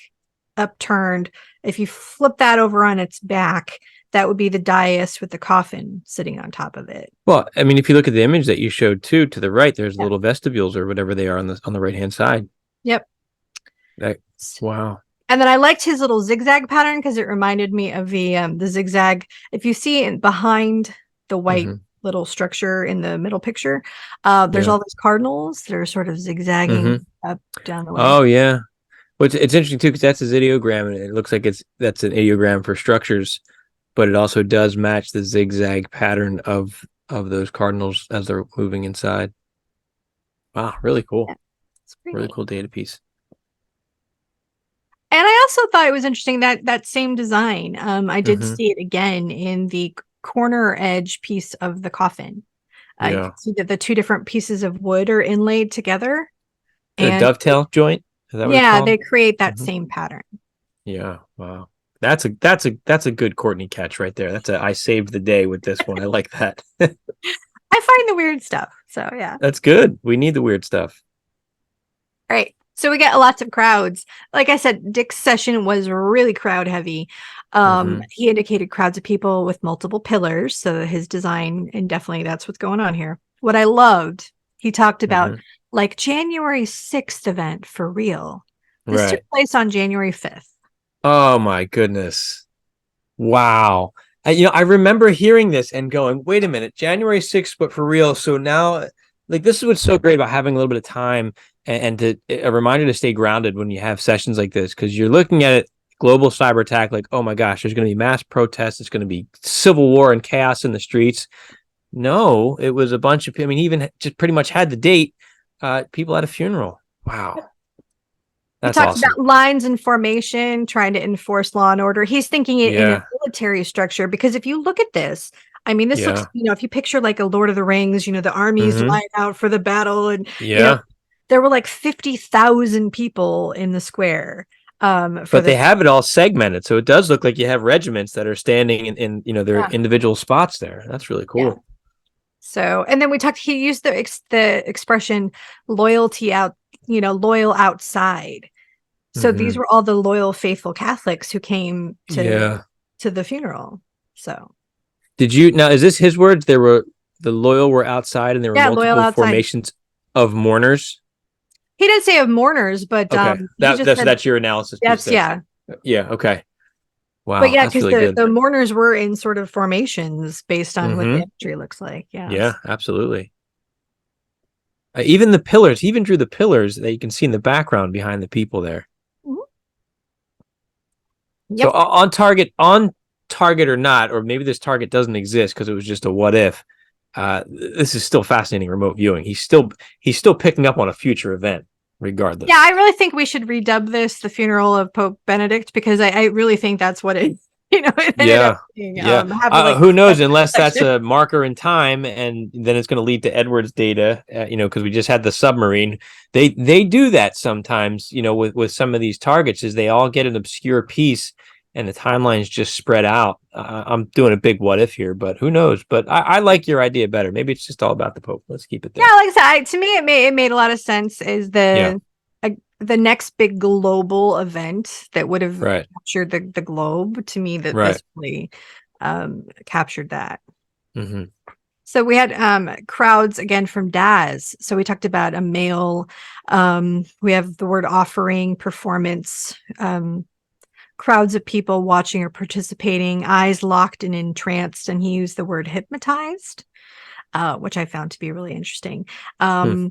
upturned. If you flip that over on its back, that would be the dais with the coffin sitting on top of it. Well, I mean, if you look at the image that you showed too, to the right, there's Yeah. little vestibules or whatever they are on the right hand side. Yep. That, wow. And then I liked his little zigzag pattern because it reminded me of the zigzag. If you see behind the white Mm-hmm. little structure in the middle picture, there's Yeah. all those cardinals that are sort of zigzagging Mm-hmm. up down the way. Oh yeah. Well, it's interesting too because that's his ideogram, and it looks like that's an ideogram for structures, but it also does match the zigzag pattern of those cardinals as they're moving inside. Wow, really cool. Yeah, it's pretty Really neat. cool data piece. also thought it was interesting that that same design, I did Mm-hmm. see it again in the corner edge piece of the coffin. You Yeah. can see that the two different pieces of wood are inlaid together, A and dovetail joint? Is that what it's yeah, called? they create that Mm-hmm. same pattern. Yeah. Wow. That's a good Courtney catch right there. I saved the day with this one. I like that. I find the weird stuff. So yeah. That's good. We need the weird stuff. All right. So we get lots of crowds. Like I said, Dick's session was really crowd heavy. Mm-hmm. He indicated crowds of people with multiple pillars. So his design, and definitely that's what's going on here. What I loved, he talked about Mm-hmm. like January 6th event for real. This took Right. place on January 5th. Oh my goodness. Wow. I remember hearing this and going, wait a minute, January 6th, but for real. So now, like, this is what's so great about having a little bit of time and a reminder to stay grounded when you have sessions like this, because you're looking at it, global cyber attack, like, oh my gosh, there's going to be mass protests. It's going to be civil war and chaos in the streets. No, it was a bunch of, I mean, he even just pretty much had the date, people at a funeral. Wow. He That's talks awesome. about lines and formation, trying to enforce law and order. He's thinking it in a Yeah. military structure because if you look at this, I mean, this looks, Yeah. if you picture like a Lord of the Rings, the armies Mm-hmm. line out for the battle, and Yeah. there were like 50,000 people in the square for But they this. have it all segmented, so it does look like you have regiments that are standing in their Yeah. individual spots there. That's really Yeah. cool. So, and then he used the expression loyalty out, loyal outside. So these Mm-hmm. were all the loyal, faithful Catholics who came Yeah. to the funeral. So, Did you now? Is this his words? There were the loyal were outside, and there were yeah, loyal multiple outside. formations of mourners. He didn't say of mourners, but Okay, he just said that's your analysis piece that's there. yeah. Yeah. Okay. But Wow, yeah, that's because really good. the mourners were in sort of formations based on what the Mm-hmm. imagery looks like. Yeah, Yes. absolutely. Even the pillars. He even drew the pillars that you can see in the background behind the people there. Mhm. So Yep. on target or not, or maybe this target doesn't exist because it was just a what if. This is still fascinating remote viewing. He's still picking up on a future event, Yeah, I regardless. really think we should redub this the funeral of Pope Benedict because I really think that's what it it ended up Yeah, being. yeah. Having like Who knows? special Unless that's session. a marker in time, and then it's going to lead to Edwards data. Because we just had the submarine. They do that sometimes. With some of these targets, is they all get an obscure piece, and the timelines just spread out. I'm doing a big what if here, but who knows? But I like your idea better. Maybe it's just all about the Pope. Let's keep it Yeah, there. like I said, to me it made a lot of sense. Is Yeah. the next big global event that would have Right. captured the globe? To me, that Right. this really captured that. Mm-hmm. So we had crowds again from Daz. So we talked about a male. We have the word offering, performance, crowds of people watching or participating, eyes locked and entranced, and he used the word hypnotized, which I found to be really interesting. Hmm.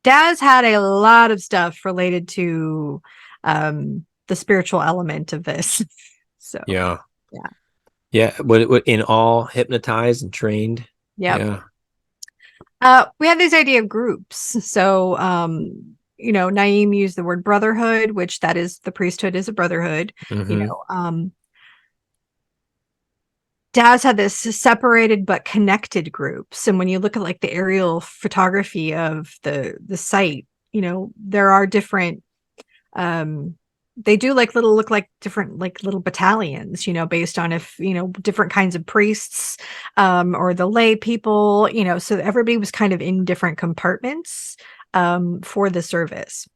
Daz had a lot of stuff related to the spiritual element of this. So Yeah. yeah, Yeah. What in all hypnotized and trained? yep. Yeah. We had this idea of groups. So Nyiam used the word brotherhood, which that is the priesthood is a brotherhood. You Mm-hmm. know, Daz had this separated but connected groups. And when you look at like the aerial photography of the site, there are different they do like look like different like little battalions, based on if, different kinds of priests or the lay people, so everybody was kind of in different compartments for the service.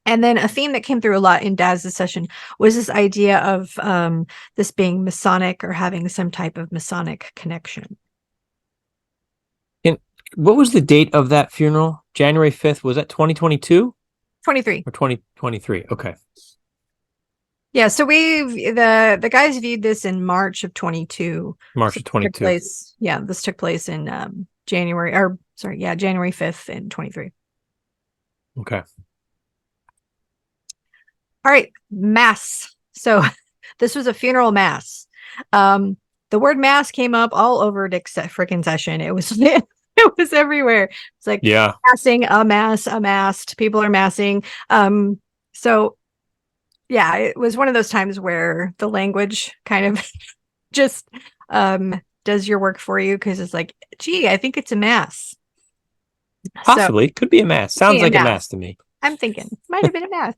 And then a theme that came through a lot in Daz's session was this idea of this being Masonic or having some type of Masonic connection. And what was the date of that funeral? January 5th. Was that 2022 23. or 2023? Okay. Yeah, so the guys viewed this in March of 22. March So of this took 22. place, yeah, this took place in January, or sorry, yeah, January 5th in 23. Okay. All right, mass. So this was a funeral mass. The word mass came up all over Dick's freaking session. It was it was everywhere. It's like Yeah. massing, a mass, amassed. People are massing. So yeah, it was one of those times where the language kind of just does your work for you, because it's like, gee, I think it's a mass. So Possibly. Could be a mass. Sounds yeah, like a mass. mass to me. I'm thinking might have been a mass.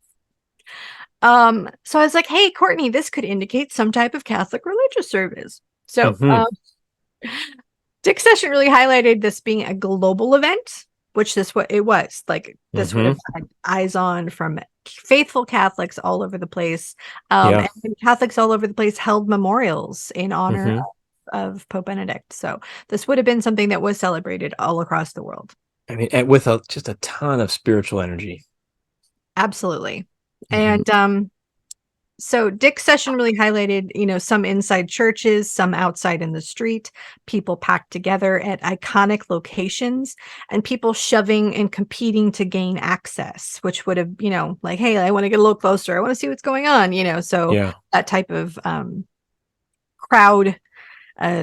So I was like, hey, Courtney, this could indicate some type of Catholic religious service. So Mm-hmm. Dick's session really highlighted this being a global event, which this what it was. Like this would have Mm-hmm. had eyes on from faithful Catholics all over the place. Yeah. And Catholics all over the place held memorials in honor Mm-hmm. of Pope Benedict. So this would have been something that was celebrated all across the world. I mean, and with just a ton of spiritual energy. Absolutely. Mm-hmm. And so Dick's session really highlighted, some inside churches, some outside in the street, people packed together at iconic locations, and people shoving and competing to gain access, which would have, like, hey, I want to get a little closer. I want to see what's going on, so Yeah. that type of crowd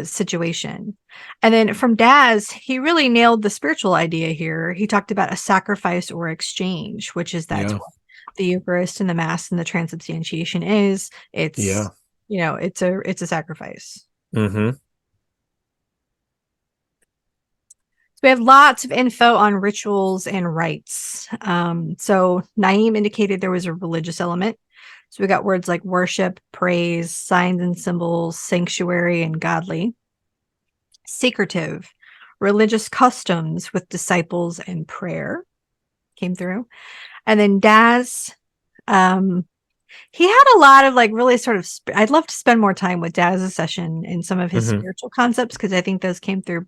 situation. And then from Daz, he really nailed the spiritual idea here. He talked about a sacrifice or exchange, which is that's Yeah. what the Eucharist and the Mass and the transubstantiation is. Yeah. It's a sacrifice. Mm-hmm. So we have lots of info on rituals and rites. So Nyiam indicated there was a religious element. So we got words like worship, praise, signs and symbols, sanctuary, and godly. Secretive, religious customs with disciples and prayer came through. And then Daz, he had a lot of like really sort of, I'd love to spend more time with Daz's session and some of his Mm-hmm. spiritual concepts, because I think those came through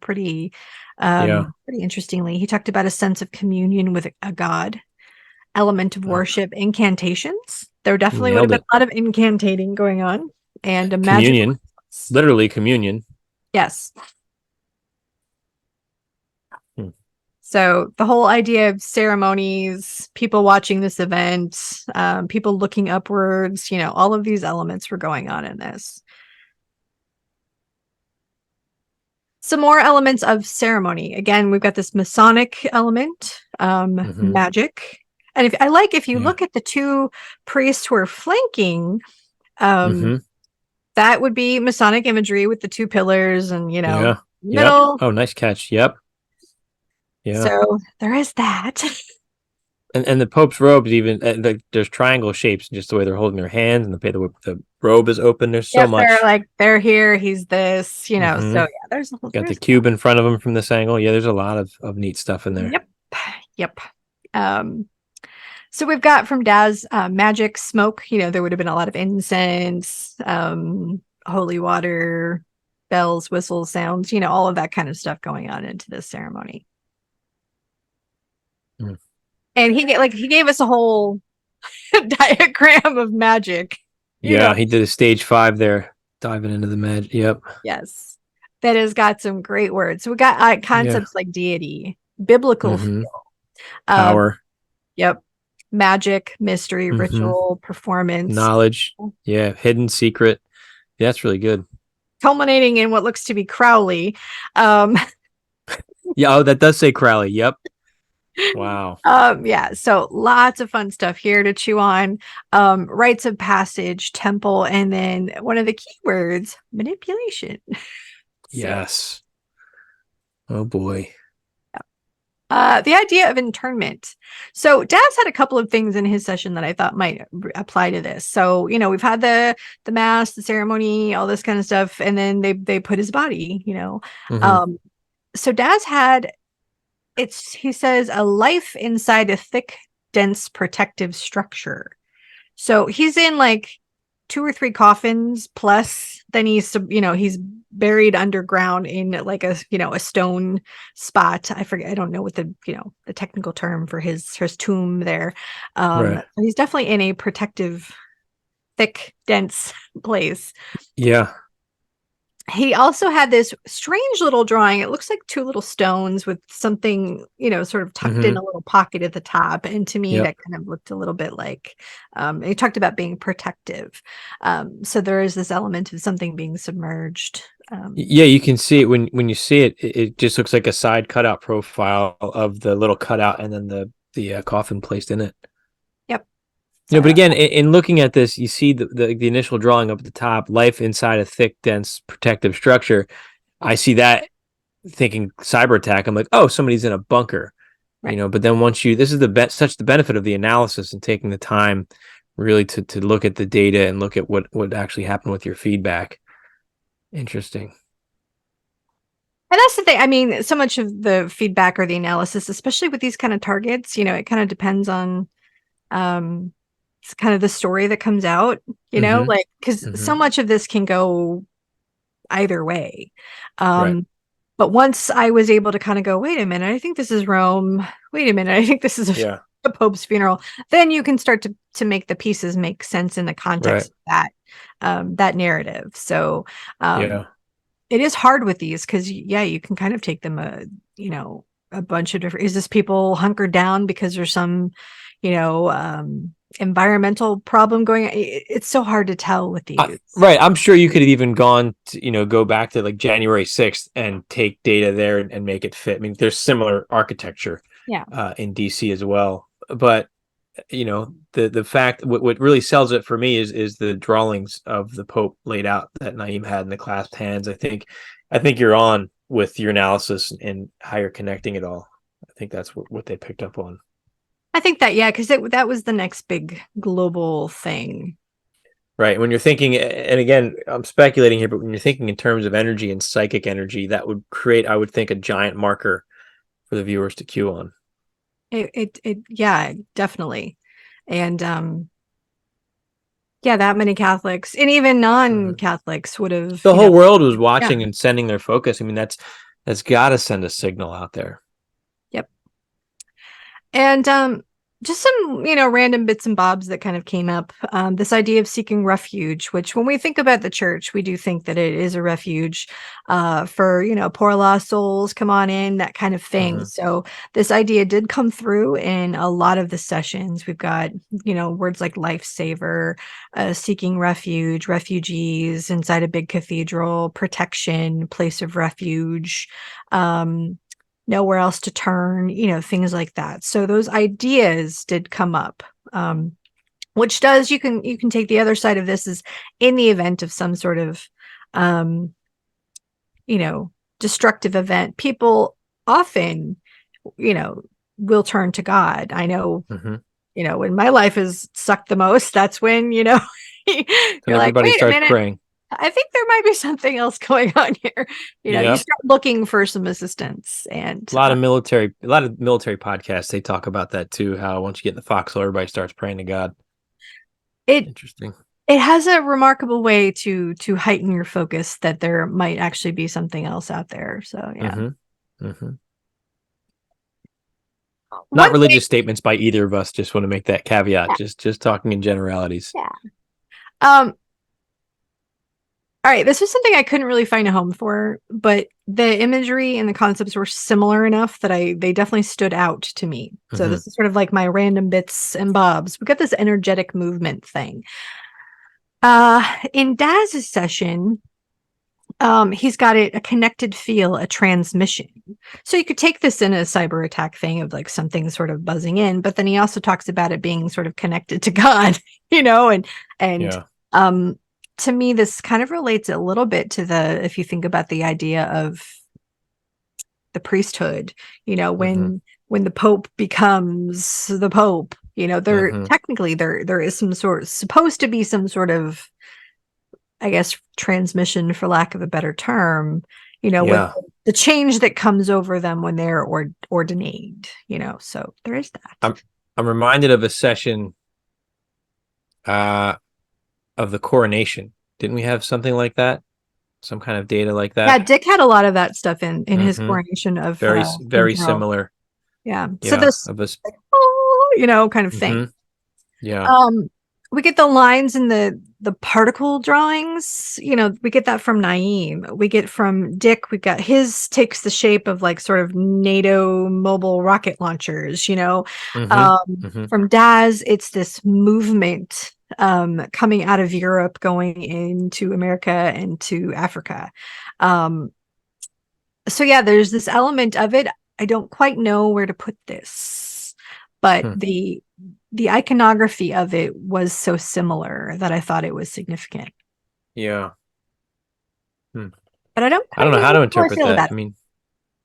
Yeah. pretty interestingly. He talked about a sense of communion with a god, element of worship, incantations. There definitely would have Nailed been it. a lot of incantating going on, and a magical. Communion. Literally communion. Yes. Hmm. So the whole idea of ceremonies, people watching this event, people looking upwards, all of these elements were going on in this. Some more elements of ceremony. Again, we've got this Masonic element, Mm-hmm. magic. And if you Yeah. look at the two priests who are flanking, um, Mm-hmm. that would be Masonic imagery with the two pillars and, Yeah. Yep. middle. Oh, nice catch. Yep. Yeah. So there is that. And the Pope's robes even there's triangle shapes, just the way they're holding their hands, and the robe is open. There's so Yep, they're much. like, they're here, he's this, so Mm-hmm. yeah, Got the there's cube in front of him from this angle. Yeah, there's a lot of neat stuff in there. yep, yep. Um, so we've got from Daz magic smoke, there would have been a lot of incense, holy water, bells, whistles, sounds, all of that kind of stuff going on into this ceremony. Mm. And he gave us a whole diagram of magic, Yeah, he did a stage 5 there, diving into the magic. Yep. yes, that has got some great words. So we got Yeah. concepts like deity, biblical Mm-hmm. feel, uh, Power. yep, magic, mystery, Mm-hmm. ritual, performance, Knowledge. Yeah. Hidden secret. Yeah, that's really good. culminating in what looks to be Crowley. Um, Yeah. Oh, that does say Crowley. Yep. Wow. yeah, so lots of fun stuff here to chew on. Rites of passage, temple, and then one of the keywords, manipulation. So Yes. Oh boy. the idea of internment. So Daz had a couple of things in his session that I thought might apply to this. So, we've had the mass, the ceremony, all this kind of stuff, and then they put his body. Mm-hmm. Um, so Daz had he says a life inside a thick, dense protective structure. So he's in like 2 or 3 coffins, plus then he's buried underground in like a stone spot. I forget, I don't know what the technical term for his tomb there. Right. He's definitely in a protective, thick, dense place. Yeah. He also had this strange little drawing. It looks like 2 little stones with something, sort of tucked in Mm-hmm. a little pocket at the top. And to me, Yep. that kind of looked a little bit like, he talked about being protective. So there is this element of something being submerged. Yeah, you can see it when you see it. It just looks like a side cutout profile of the little cutout, and then the coffin placed in it. Yep. But So again, in looking at this, you see the initial drawing up at the top, life inside a thick, dense protective structure. I see that thinking cyber attack. I'm like, oh, somebody's in a bunker, right. But then once this is such the benefit of the analysis and taking the time really to look at the data and look at what actually happened with your feedback. Interesting. And that's the thing. I mean, so much of the feedback or the analysis, especially with these kind of targets, it kind of depends on um it's kind of the story that comes out, Mm-hmm. like because Mm-hmm. so much of this can go either way. Right. Um, but once I was able to kind of go, wait a minute, I think this is Rome. Wait a minute, I think this is Yeah. a Pope's funeral. Then you can start to make the pieces make sense in the Right. context of that narrative. So um, Yeah. it is hard with these because yeah, you can kind of take them a bunch of different. Is this people hunkered down because there's some you know um environmental problem going on? It's so hard to tell with these. Right. I'm sure you could have even gone to, go back to like January 6th and take data there and make it fit. I mean, there's similar architecture Yeah. in DC as well. But, the fact what really sells it for me is the drawings of the Pope laid out that Nyiam had in the clasped hands. I think you're on with your analysis and how you're connecting it all. I think that's what they picked up on. I think that, yeah, because that was the next big global thing. Right. When you're thinking, and again, I'm speculating here, but when you're thinking in terms of energy and psychic energy, that would create, I would think, a giant marker for the viewers to cue on. Yeah, definitely. And yeah, that many Catholics and even Mhm. non-Catholics would have, The whole world was yeah, watching and sending their focus. I mean, that's got to send a signal out there. yep. And just some, random bits and bobs that kind of came up. This idea of seeking refuge, which when we think about the church, we do think that it is a refuge for, poor lost souls, come on in, that kind of thing. Hmm. So this idea did come through in a lot of the sessions. We've got, words like lifesaver, seeking refuge, refugees inside a big cathedral, protection, place of refuge. Um, Nowhere else to turn, things like that. So those ideas did come up. Which does you can take the other side of this is in the event of some sort of um, destructive event, people often, you know, will turn to God. I know, Hmm. when my life has sucked the most, that's when, And you're like, everybody wait a starts minute, praying. I think there might be something else going on here. You Yep. start looking for some assistance and A lot of military podcasts, they talk about that too, how once you get in the foxhole, everybody starts praying to God. it Interesting. it has a remarkable way to heighten your focus that there might actually be something else out there. So yeah. Hmm. Hmm. Not One thing, religious statements by either of us. Just want to make that caveat. yeah, Just talking in generalities. yeah. Um, all right, this was something I couldn't really find a home for, but the imagery and the concepts were similar enough that they definitely stood out to me. So Hmm. this is sort of like my random bits and bobs. We got this energetic movement thing. In Daz's session, he's got a connected feel, a transmission. So you could take this in a cyber attack thing of like something sort of buzzing in, but then he also talks about it being sort of connected to God, and Yeah. um to me this kind of relates a little bit to the if you think about the idea of the priesthood, Hmm. when the Pope becomes the Pope, there Hmm. technically there is some sort supposed to be some sort of I guess, transmission, for lack of a better term, with Yeah. the change that comes over them when they're ordained, so there is that. I'm reminded of a session uh of the coronation. Didn't we have something like that? Some kind of data like Yeah, that? Dick had a lot of that stuff in his Hmm. coronation of Very King Charles. similar. Yeah. So Yeah. this, Of us. like, oh, kind of thing. Hmm. Yeah. Um, we get the lines in the particle drawings. We get that from Nyiam. We get from Dick. We got his takes the shape of like sort of NATO mobile rocket launchers. Hmm. Hmm. From Daz, it's this movement coming out of Europe, going into America and to Africa. Um, so yeah, there's this element of it. I don't quite know where to put this, but Hmm. the iconography of it was so similar that I thought it was significant. Yeah. Hmm. But I don't I don't quite know how to know how I interpret feel that. about I it. mean,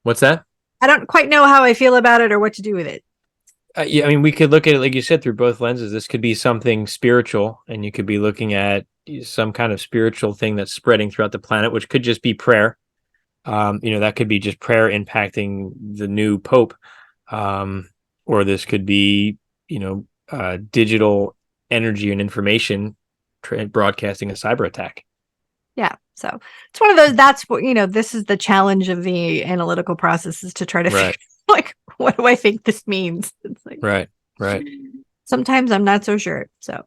what's that? I don't quite know how I feel about it or what to do with it. Yeah, I mean, we could look at it, like you said, through both lenses. This could be something spiritual, and you could be looking at some kind of spiritual thing that's spreading throughout the planet, which could just be prayer. That could be just prayer impacting the new pope. Or this could be, digital energy and information broadcasting a cyber attack. Yeah. So it's one of those, that's what, this is the challenge of the analytical process, is to try to figure Right, like, what do I think this means? It's like, right, right. sometimes I'm not so sure. So,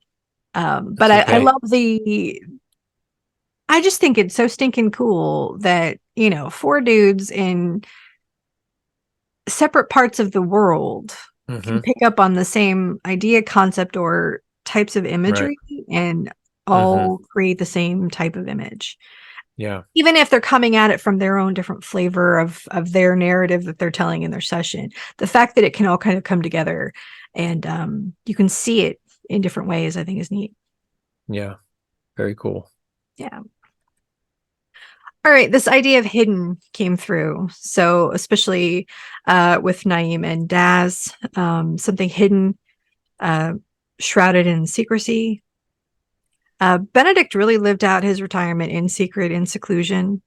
but That's I okay. love I just think it's so stinking cool that, four dudes in separate parts of the world can Mm-hmm. pick up on the same idea, concept, or types of Right. imagery and Mm-hmm. all create the same type of image. Yeah. Even if they're coming at it from their own different flavor of their narrative that they're telling in their session, the fact that it can all kind of come together and you can see it in different ways, I think is neat. Yeah. Very cool. Yeah. All right, this idea of hidden came through. So especially with Nyiam and Daz, something hidden, uh, shrouded in secrecy. Benedict really lived out his retirement in secret, in seclusion.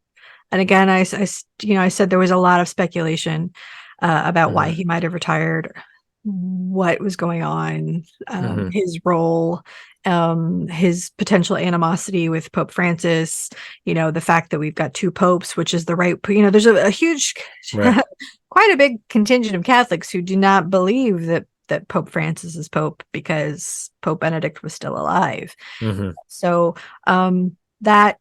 And again, I said there was a lot of speculation about why Mm-hmm. he might have retired, what was going on, Mm-hmm. his role, his potential animosity with Pope Francis. The fact that we've got two popes, which is the right. There's a huge, Right. quite a big contingent of Catholics who do not believe that Pope Francis is Pope because Pope Benedict was still alive. Mm-hmm. So that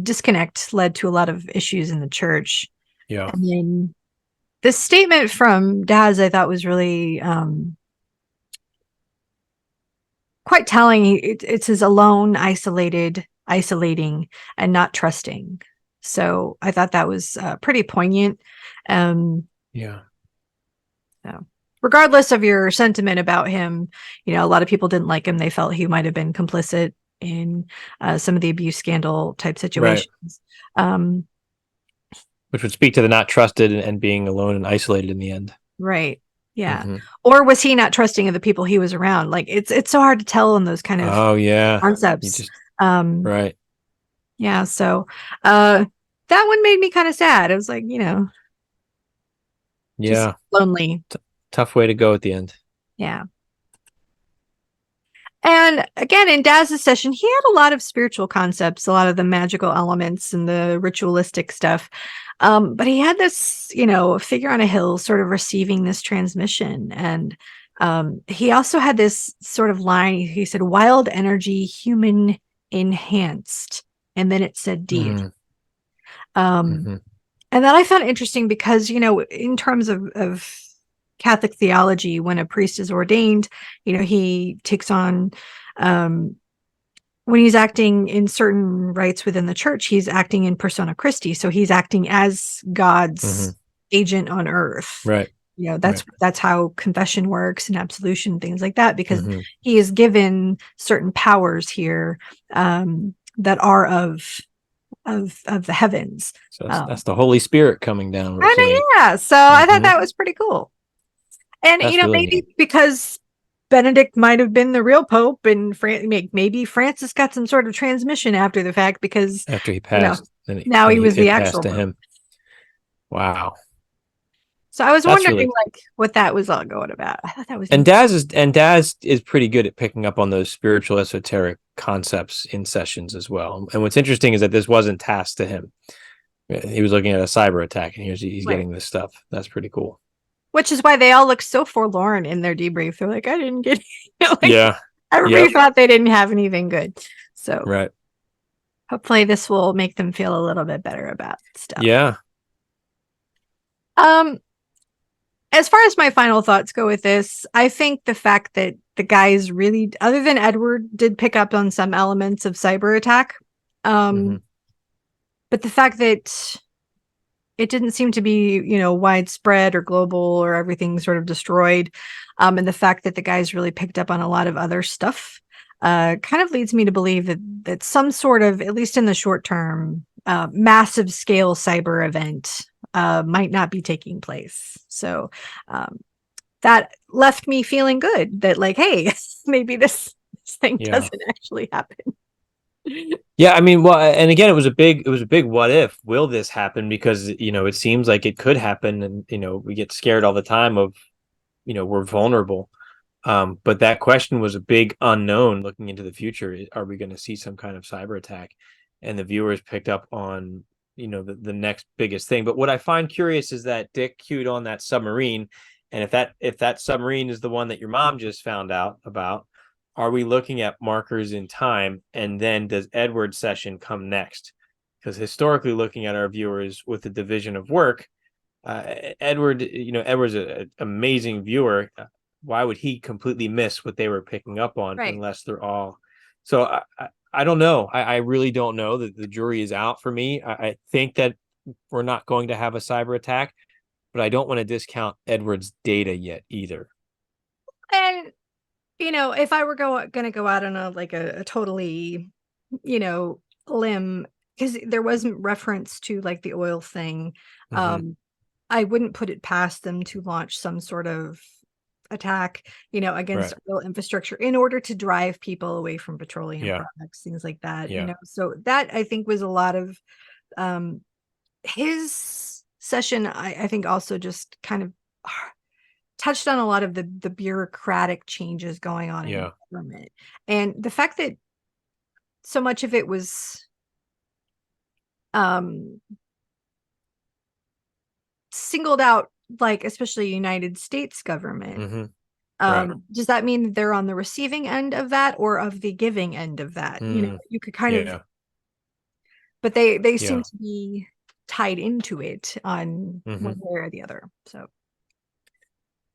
disconnect led to a lot of issues in the church. Yeah. And then this statement from Daz, I thought was really quite telling. It says alone, isolating, and not trusting. So I thought that was pretty poignant. Um, Yeah. so regardless of your sentiment about him, a lot of people didn't like him. They felt he might have been complicit in some of the abuse scandal type Right. situations. Um, Which would speak to the not trusted and being alone and isolated in the end. Right. Yeah. Mm-hmm. Or was he not trusting of the people he was around? Like it's so hard to tell in those kind of Oh yeah. You concepts. just Um right. yeah, so that one made me kind of sad. It was like, just Yeah. lonely. Tough way to go at the end. Yeah. And again, in Daz's session, he had a lot of spiritual concepts, a lot of the magical elements and the ritualistic stuff. But he had this, figure on a hill sort of receiving this transmission. And he also had this sort of line. He said, wild energy, human enhanced. And then it said deity. Mm-hmm. Um, Mm-hmm. and that I found interesting because, in terms of Catholic theology, when a priest is ordained, he takes on, um, when he's acting in certain rites within the church, he's acting in persona Christi. So he's acting as Mm-hmm. God's agent on earth. Right. That's Right. that's how confession works and absolution, things like that, because Mm-hmm. he is given certain powers here that are of the heavens. So that's the Holy Spirit coming down, And working in him. yeah, so I thought Mm-hmm. that was pretty cool. And That's really maybe neat. because Benedict might have been the real pope, and maybe Francis got some sort of transmission after the fact because After he you know passed, then now then he was the it passed actual to pope. him. Wow. So I was That's wondering really like what that was all going about. I thought that was and neat. Daz is pretty good at picking up on those spiritual esoteric concepts in sessions as well. And what's interesting is that this wasn't tasked to him. He was looking at a cyber attack and he's Right. getting this stuff. That's pretty cool. Which is why they all look so forlorn in their debrief. They're like, I didn't get like Yeah. everybody Yep. thought they didn't have anything good. So Right. hopefully this will make them feel a little bit better about stuff. Yeah. Um, as far as my final thoughts go with this, I think the fact that the guys really, other than Edward, did pick up on some elements of cyber attack. Mm-hmm. But the fact that it didn't seem to be, widespread or global or everything sort of destroyed. And the fact that the guys really picked up on a lot of other stuff kind of leads me to believe that some sort of, at least in the short term, massive scale cyber event might not be taking place. So that left me feeling good that, like, hey, maybe this thing Yeah. doesn't actually happen. Yeah, I mean, well, and again, it was a big what if. Will this happen? Because, it seems like it could happen, and we get scared all the time of, we're vulnerable. But that question was a big unknown looking into the future. Are we going to see some kind of cyber attack? And the viewers picked up on, the next biggest thing. But what I find curious is that Dick cued on that submarine, and if that submarine is the one that your mom just found out about, are we looking at markers in time? And then does Edward's session come next? Because historically, looking at our viewers with the division of work, Edward's an amazing viewer. Why would he completely miss what they were picking up on Right. unless they're all? So I don't know. I really don't know. That the jury is out for me. I think that we're not going to have a cyber attack, but I don't want to discount Edward's data yet either. And if I were gonna go out on a totally, you know, limb, because there wasn't reference to like the oil thing, Hmm. um, I wouldn't put it past them to launch some sort of attack, against Right. oil infrastructure in order to drive people away from petroleum Yeah. products, things like that, Yeah. So that I think was a lot of um his session. I think also just kind of touched on a lot of the bureaucratic changes going on in Yeah. government, and the fact that so much of it was um singled out, like especially United States government. Hmm. Right. Does that mean that they're on the receiving end of that or of the giving end of that? Mm. You could kind of, Yeah. but they seem Yeah. to be tied into it on Hmm. one way or the other. So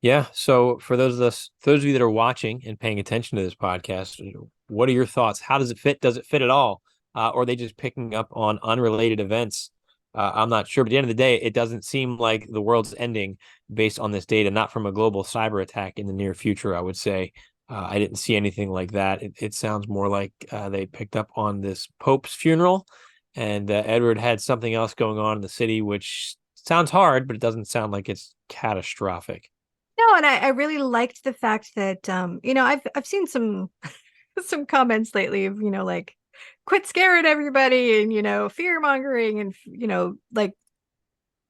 Yeah. So for those of you that are watching and paying attention to this podcast, what are your thoughts? How does it fit? Does it fit at all? Or are they just picking up on unrelated events? I'm not sure. But at the end of the day, it doesn't seem like the world's ending based on this data, not from a global cyber attack in the near future, I would say. I didn't see anything like that. It sounds more like they picked up on this Pope's funeral, and Edward had something else going on in the city, which sounds hard, but it doesn't sound like it's catastrophic. no, and I really liked the fact that I've seen some some comments lately of, like, quit scaring everybody and, fear mongering and, like,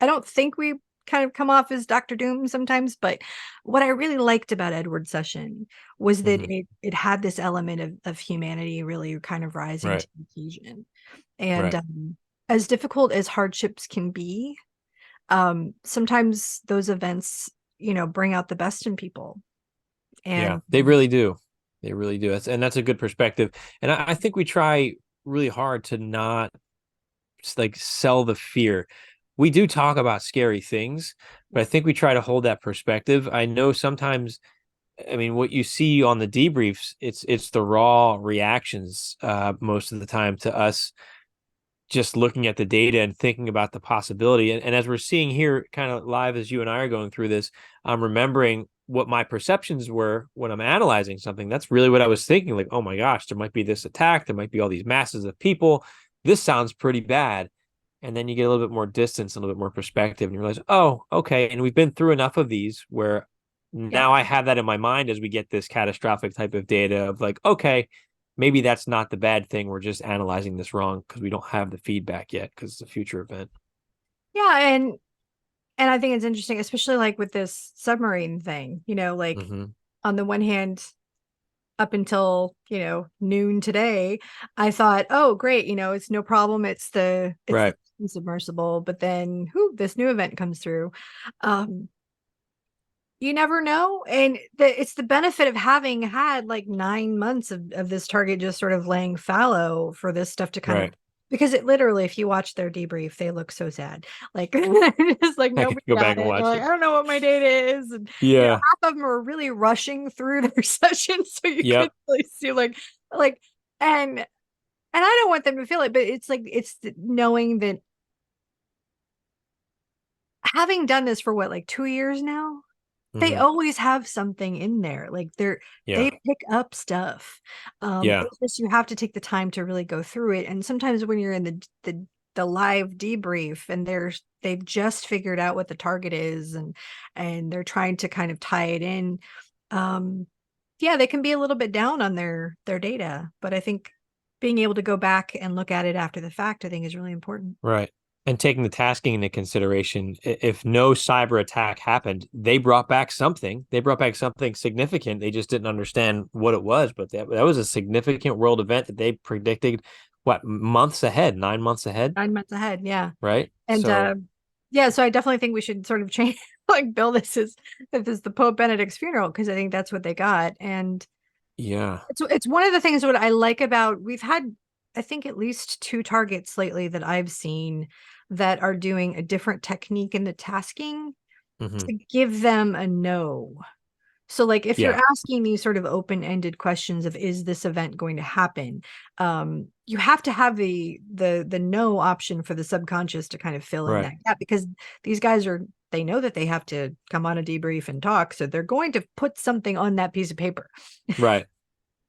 I don't think we kind of come off as Dr. Doom sometimes, but what I really liked about Edward's session was that Hmm. it had this element of humanity really kind of rising to Right. the occasion. And Right. as difficult as hardships can be, sometimes those events, bring out the best in people. Yeah. And They really do. They really do. And that's a good perspective. And I think we try really hard to not like sell the fear. We do talk about scary things, but I think we try to hold that perspective. I know sometimes, I mean, what you see on the debriefs, it's the raw reactions most of the time to us just looking at the data and thinking about the possibility. And as we're seeing here, kind of live as you and I are going through this, I'm remembering what my perceptions were when I'm analyzing something. That's really what I was thinking. Like, oh my gosh, there might be this attack. There might be all these masses of people. This sounds pretty bad. And then you get a little bit more distance, a little bit more perspective, and you realize, oh, okay. And we've been through enough of these where yeah. now I have that in my mind as we get this catastrophic type of data of like, okay, maybe that's not the bad thing. We're just analyzing this wrong because we don't have the feedback yet because it's a future event. Yeah, and I think it's interesting, especially like with this submarine thing, like Hmm. on the one hand, up until, noon today, I thought, oh, great, it's no problem. It's the Right. submersible. But then this new event comes through. Um, you never know. And it's the benefit of having had like 9 months of this target just sort of laying fallow for this stuff to kind of, Right. because it literally, if you watch their debrief, they look so sad. Like it's like I can nobody go got back and it. They're watch like, it. I don't know what my data is. And Yeah. half of them are really rushing through their sessions, so you could Yep. really see like and I don't want them to feel it, but it's like it's knowing that having done this for what, like 2 years now, they Hmm. always have something in there. Like they Yeah. pick up stuff. Yeah. It's just you have to take the time to really go through it. And sometimes when you're in the live debrief and they've just figured out what the target is and they're trying to kind of tie it in, um, yeah, they can be a little bit down on their data. But I think being able to go back and look at it after the fact, I think is really important. Right. And taking the tasking into consideration, if no cyber attack happened, they brought back something. They brought back something significant. They just didn't understand what it was, but that was a significant world event that they predicted, what, months ahead, 9 months ahead, 9 months ahead, yeah. right? And So, yeah, so I definitely think we should sort of change, like, bill this as if this is the Pope Benedict's funeral, because I think that's what they got. And yeah. it's one of the things what I like about we've had, I think, at least two targets lately that I've seen that are doing a different technique in the tasking Hmm. to give them a no. So, like, if you're Yeah. asking these sort of open-ended questions of is this event going to happen, you have to have the no option for the subconscious to kind of fill in Right. that gap, because these guys they know that they have to come on a debrief and talk, so they're going to put something on that piece of paper, Right.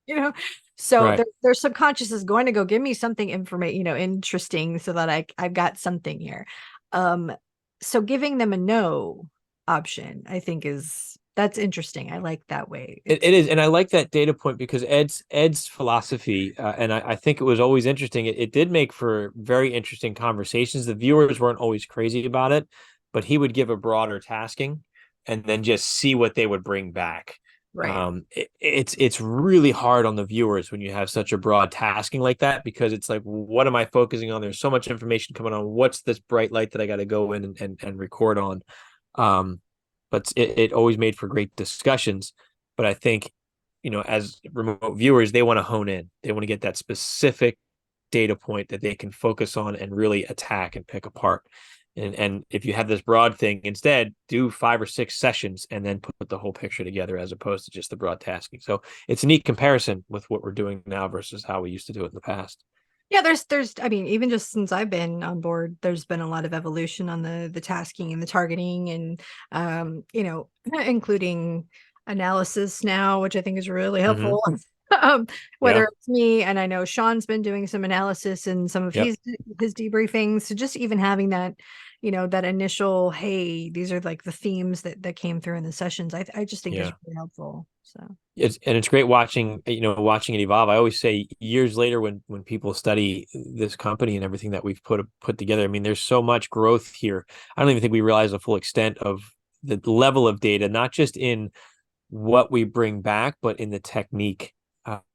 you know. So Right. their subconscious is going to go give me something information, interesting, so that I've got something here. Um, so giving them a no option, I think, is that's interesting. I like that way. It is, and I like that data point because Ed's philosophy, and I think it was always interesting. It did make for very interesting conversations. The viewers weren't always crazy about it, but he would give a broader tasking, and then just see what they would bring back. Right. It's really hard on the viewers when you have such a broad tasking like that, because it's like, what am I focusing on? There's so much information coming on. What's this bright light that I got to go in and record on? Um, but it always made for great discussions. But I think, as remote viewers, they want to hone in. They want to get that specific data point that they can focus on and really attack and pick apart. And if you have this broad thing, instead do 5 or 6 sessions and then put the whole picture together, as opposed to just the broad tasking. So it's a neat comparison with what we're doing now versus how we used to do it in the past. Yeah, there's I mean, even just since I've been on board, there's been a lot of evolution on the tasking and the targeting, and including analysis now, which I think is really Mm-hmm. helpful. um, Whether Yeah. it's me, and I know Sean's been doing some analysis in some of Yep. his debriefings. So just even having that, that initial, hey, these are like the themes that came through in the sessions, I just think is Yeah. really helpful. So It's great watching it evolve. I always say, years later, when people study this company and everything that we've put together, I mean, there's so much growth here. I don't even think we realize the full extent of the level of data, not just in what we bring back, but in the technique,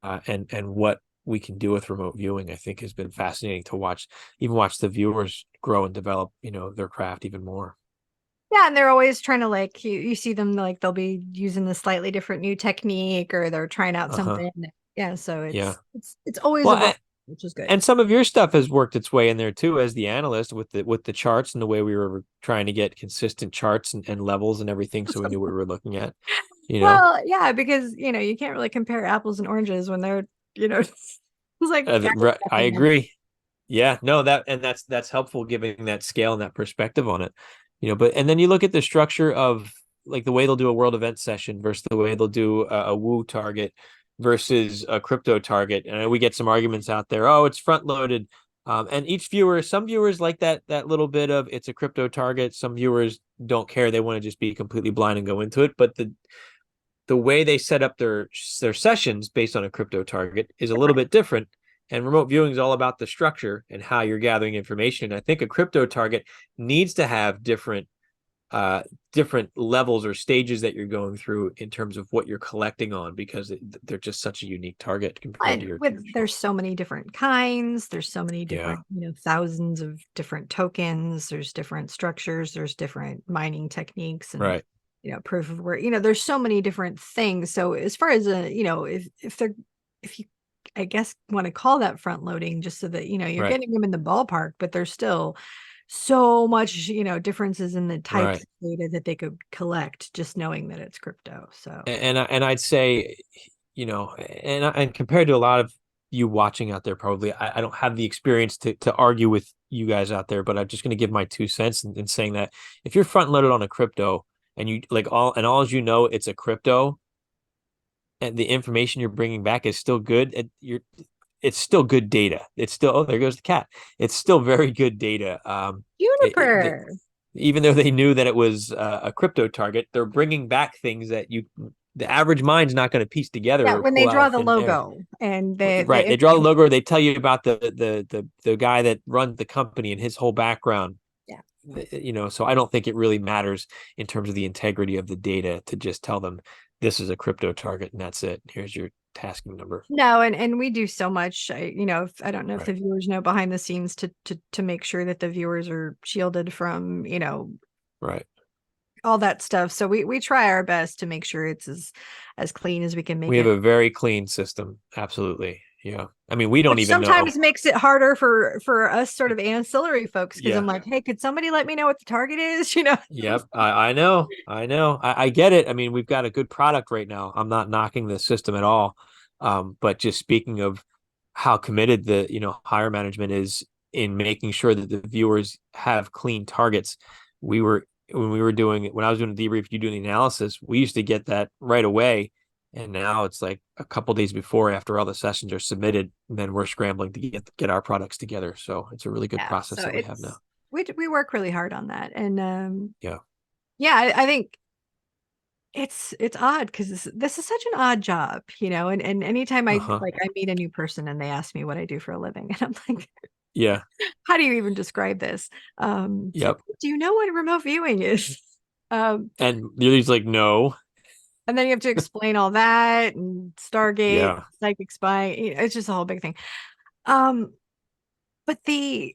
and what we can do with remote viewing. I think has been fascinating to watch, even watch the viewers grow and develop, their craft even more. yeah, and they're always trying to, like, you see them, like, they'll be using the slightly different new technique, or they're trying out Uh-huh. something. Yeah, so Yeah. it's always Well, evolving, which is good. and some of your stuff has worked its way in there too, as the analyst, with the charts and the way we were trying to get consistent charts and levels and everything, so we knew what we were looking at. You know, Well, yeah, because you can't really compare apples and oranges when they're, it's like I guessing them. agree. Yeah, no, that's helpful, giving that scale and that perspective on it. But and then you look at the structure of, like, the way they'll do a world event session versus the way they'll do a woo target versus a crypto target. And we get some arguments out there. Oh, it's front loaded. And some viewers like that little bit of it's a crypto target. Some viewers don't care. They want to just be completely blind and go into it. But the way they set up their sessions based on a crypto target is a little bit different. And remote viewing is all about the structure and how you're gathering information. I think a crypto target needs to have different levels or stages that you're going through in terms of what you're collecting on, because they're just such a unique target compared to And your there's traditional. so many different kinds, there's so many Yeah. different, thousands of different tokens, there's different structures, there's different mining techniques, and Right. proof of work. There's so many different things. So as far as if you, I guess, want to call that front loading, just so that you're Right. getting them in the ballpark, but there's still so much, differences in the types Right. of data that they could collect, just knowing that it's crypto. So And I'd say, and compared to a lot of you watching out there probably, I don't have the experience to argue with you guys out there, but I'm just going to give my 2 cents in saying that if you're front loaded on a crypto and you like all as you know it's a crypto and the information you're bringing back is still good, it's still good data. It's still, oh, there goes the cat. It's still very good data. Juniper. Even though they knew that it was a crypto target, they're bringing back things that the average mind's not going to piece together Yeah, or when they pull out draw of the thin air. logo and the Right. They draw the logo, they tell you about the guy that runs the company and his whole background. yeah. So I don't think it really matters in terms of the integrity of the data to just tell them this is a crypto target and that's it. Here's your tasking number. No, and we do so much. I don't know if the Right. viewers know behind the scenes to make sure that the viewers are shielded from, Right. all that stuff. So we try our best to make sure it's as clean as we can make We have it. a very clean system. Absolutely. Yeah. I mean, we don't Which even know. sometimes makes it harder for us sort of ancillary folks because I'm Yeah. like, hey, could somebody let me know what the target is? Yep. I know. I know. I get it. I mean, we've got a good product right now. I'm not knocking the system at all. But just speaking of how committed the, higher management is in making sure that the viewers have clean targets. When I was doing the debrief, you doing the analysis, we used to get that right away. And now it's like a couple days before, after all the sessions are submitted, and then we're scrambling to get our products together. So it's a really good Yeah. process So that we have now. we work really hard on that. And Yeah. yeah, I think it's odd because this is such an odd job, and anytime Uh-huh. I meet a new person and they ask me what I do for a living, and I'm like, Yeah. how do you even describe this? It's like, Yep. do you know what remote viewing is? Um, And Lily's like, no. and then you have to explain all that and Stargate, Yeah. psychic spy. It's just a whole big thing. Um, but the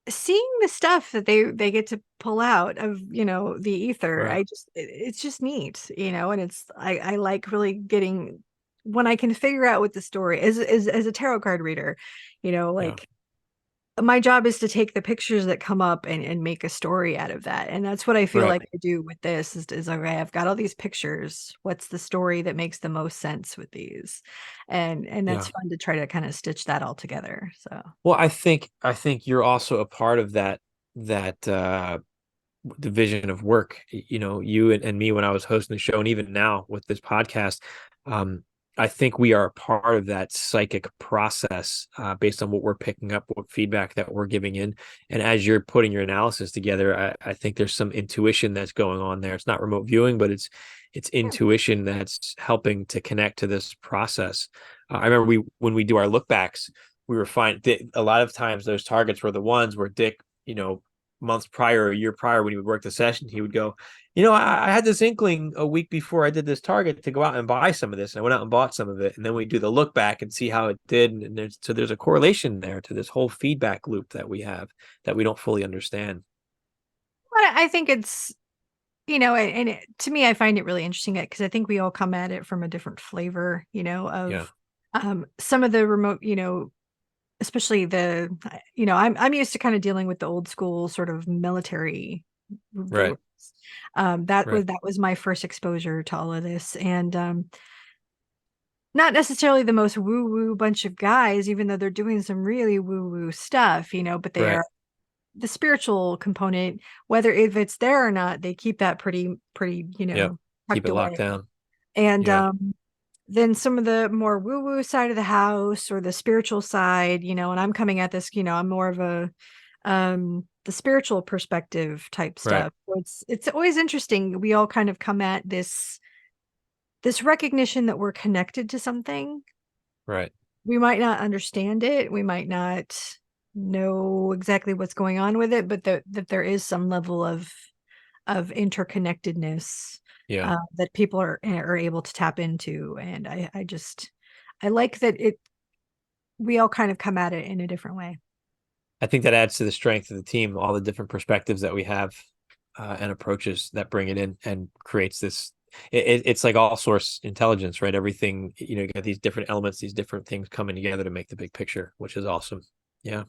seeing the stuff that they get to pull out of the ether, Right. it's just neat, and it's I like really getting when I can figure out what the story is as a tarot card reader, Yeah. like my job is to take the pictures that come up and make a story out of that. And that's what I feel Right. like I do with this is okay, I've got all these pictures. What's the story that makes the most sense with these? And that's Yeah. fun to try to kind of stitch that all together. So Well, I think you're also a part of that division of work. You and me when I was hosting the show, and even now with this podcast, um, I think we are a part of that psychic process based on what we're picking up, what feedback that we're giving in. And as you're putting your analysis together, I think there's some intuition that's going on there. It's not remote viewing, but it's yeah. intuition that's helping to connect to this process. I remember when we do our look backs, we were fine. A lot of times those targets were the ones where Dick, months prior, a year prior, when he would work the session, he would go, I had this inkling a week before I did this target to go out and buy some of this. And I went out and bought some of it. And then we do the look back and see how it did. And there's a correlation there to this whole feedback loop that we have that we don't fully understand. But I think it's to me, I find it really interesting because I think we all come at it from a different flavor, Yeah. of some of the remote, especially I'm used to kind of dealing with the old school sort of military Right. viewers. That Right. was my first exposure to all of this, and not necessarily the most woo woo bunch of guys, even though they're doing some really woo woo stuff, but they Right. are the spiritual component, whether if it's there or not, they keep that pretty, Yep. Keep tucked it locked away. down. And Yeah. then some of the more woo-woo side of the house or the spiritual side, and I'm coming at this, I'm more of a the spiritual perspective type Right. stuff. So it's always interesting. We all kind of come at this recognition that we're connected to something. Right. We might not understand it. We might not know exactly what's going on with it, but that there is some level of interconnectedness Yeah. that people are able to tap into, and I like that we all kind of come at it in a different way. I think that adds to the strength of the team, all the different perspectives that we have and approaches that bring it in and creates this. It's like all source intelligence, right? Everything, you got these different elements, these different things coming together to make the big picture, which is awesome. Yeah.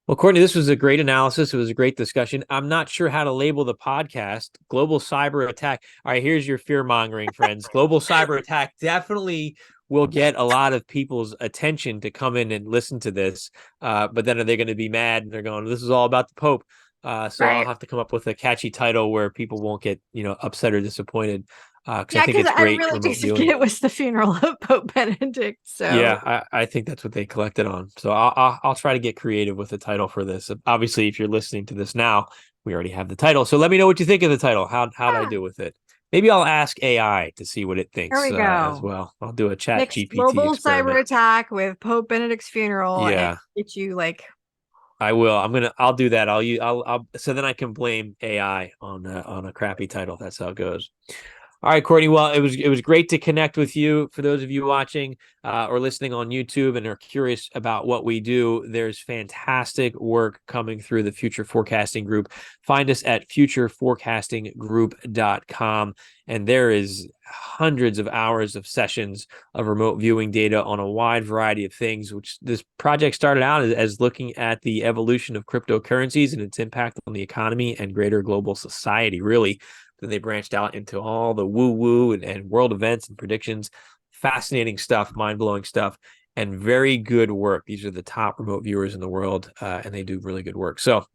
Well, Courtney, this was a great analysis. It was a great discussion. I'm not sure how to label the podcast. Global cyber attack. All right, here's your fear mongering, friends. Global cyber attack definitely will get a lot of people's attention to come in and listen to this. But then are they going to be mad? And they're going, this is all about the Pope. So I'll Right. have to come up with a catchy title where people won't get, upset or disappointed. Because I Yeah, think because it's I great really do remote think viewing. it was the funeral of Pope Benedict. So Yeah, I think that's what they collected on. So I'll try to get creative with the title for this. Obviously, if you're listening to this now, we already have the title. So let me know what you think of the title. How'd I yeah, do with it? Maybe I'll ask AI to see what it there thinks we as go. well. I'll do a chat Mix GPT global cyber experiment. attack with Pope Benedict's funeral and Yeah, get you like I will. I'll do that. So then I can blame AI on a crappy title. That's how it goes. All right, Courtney. Well, it was great to connect with you. For those of you watching or listening on YouTube and are curious about what we do, there's fantastic work coming through the Future Forecasting Group. Find us at futureforecastinggroup.com, and there is hundreds of hours of sessions of remote viewing data on a wide variety of things. Which this project started out as looking at the evolution of cryptocurrencies and its impact on the economy and greater global society. Really. Then they branched out into all the woo woo and world events and predictions. Fascinating stuff, mind blowing stuff, and very good work. These are the top remote viewers in the world, and they do really good work. So,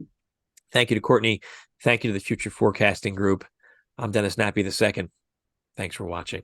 thank you to Courtney. Thank you to the Future Forecasting Group. I'm Dennis Nappi II. Thanks for watching.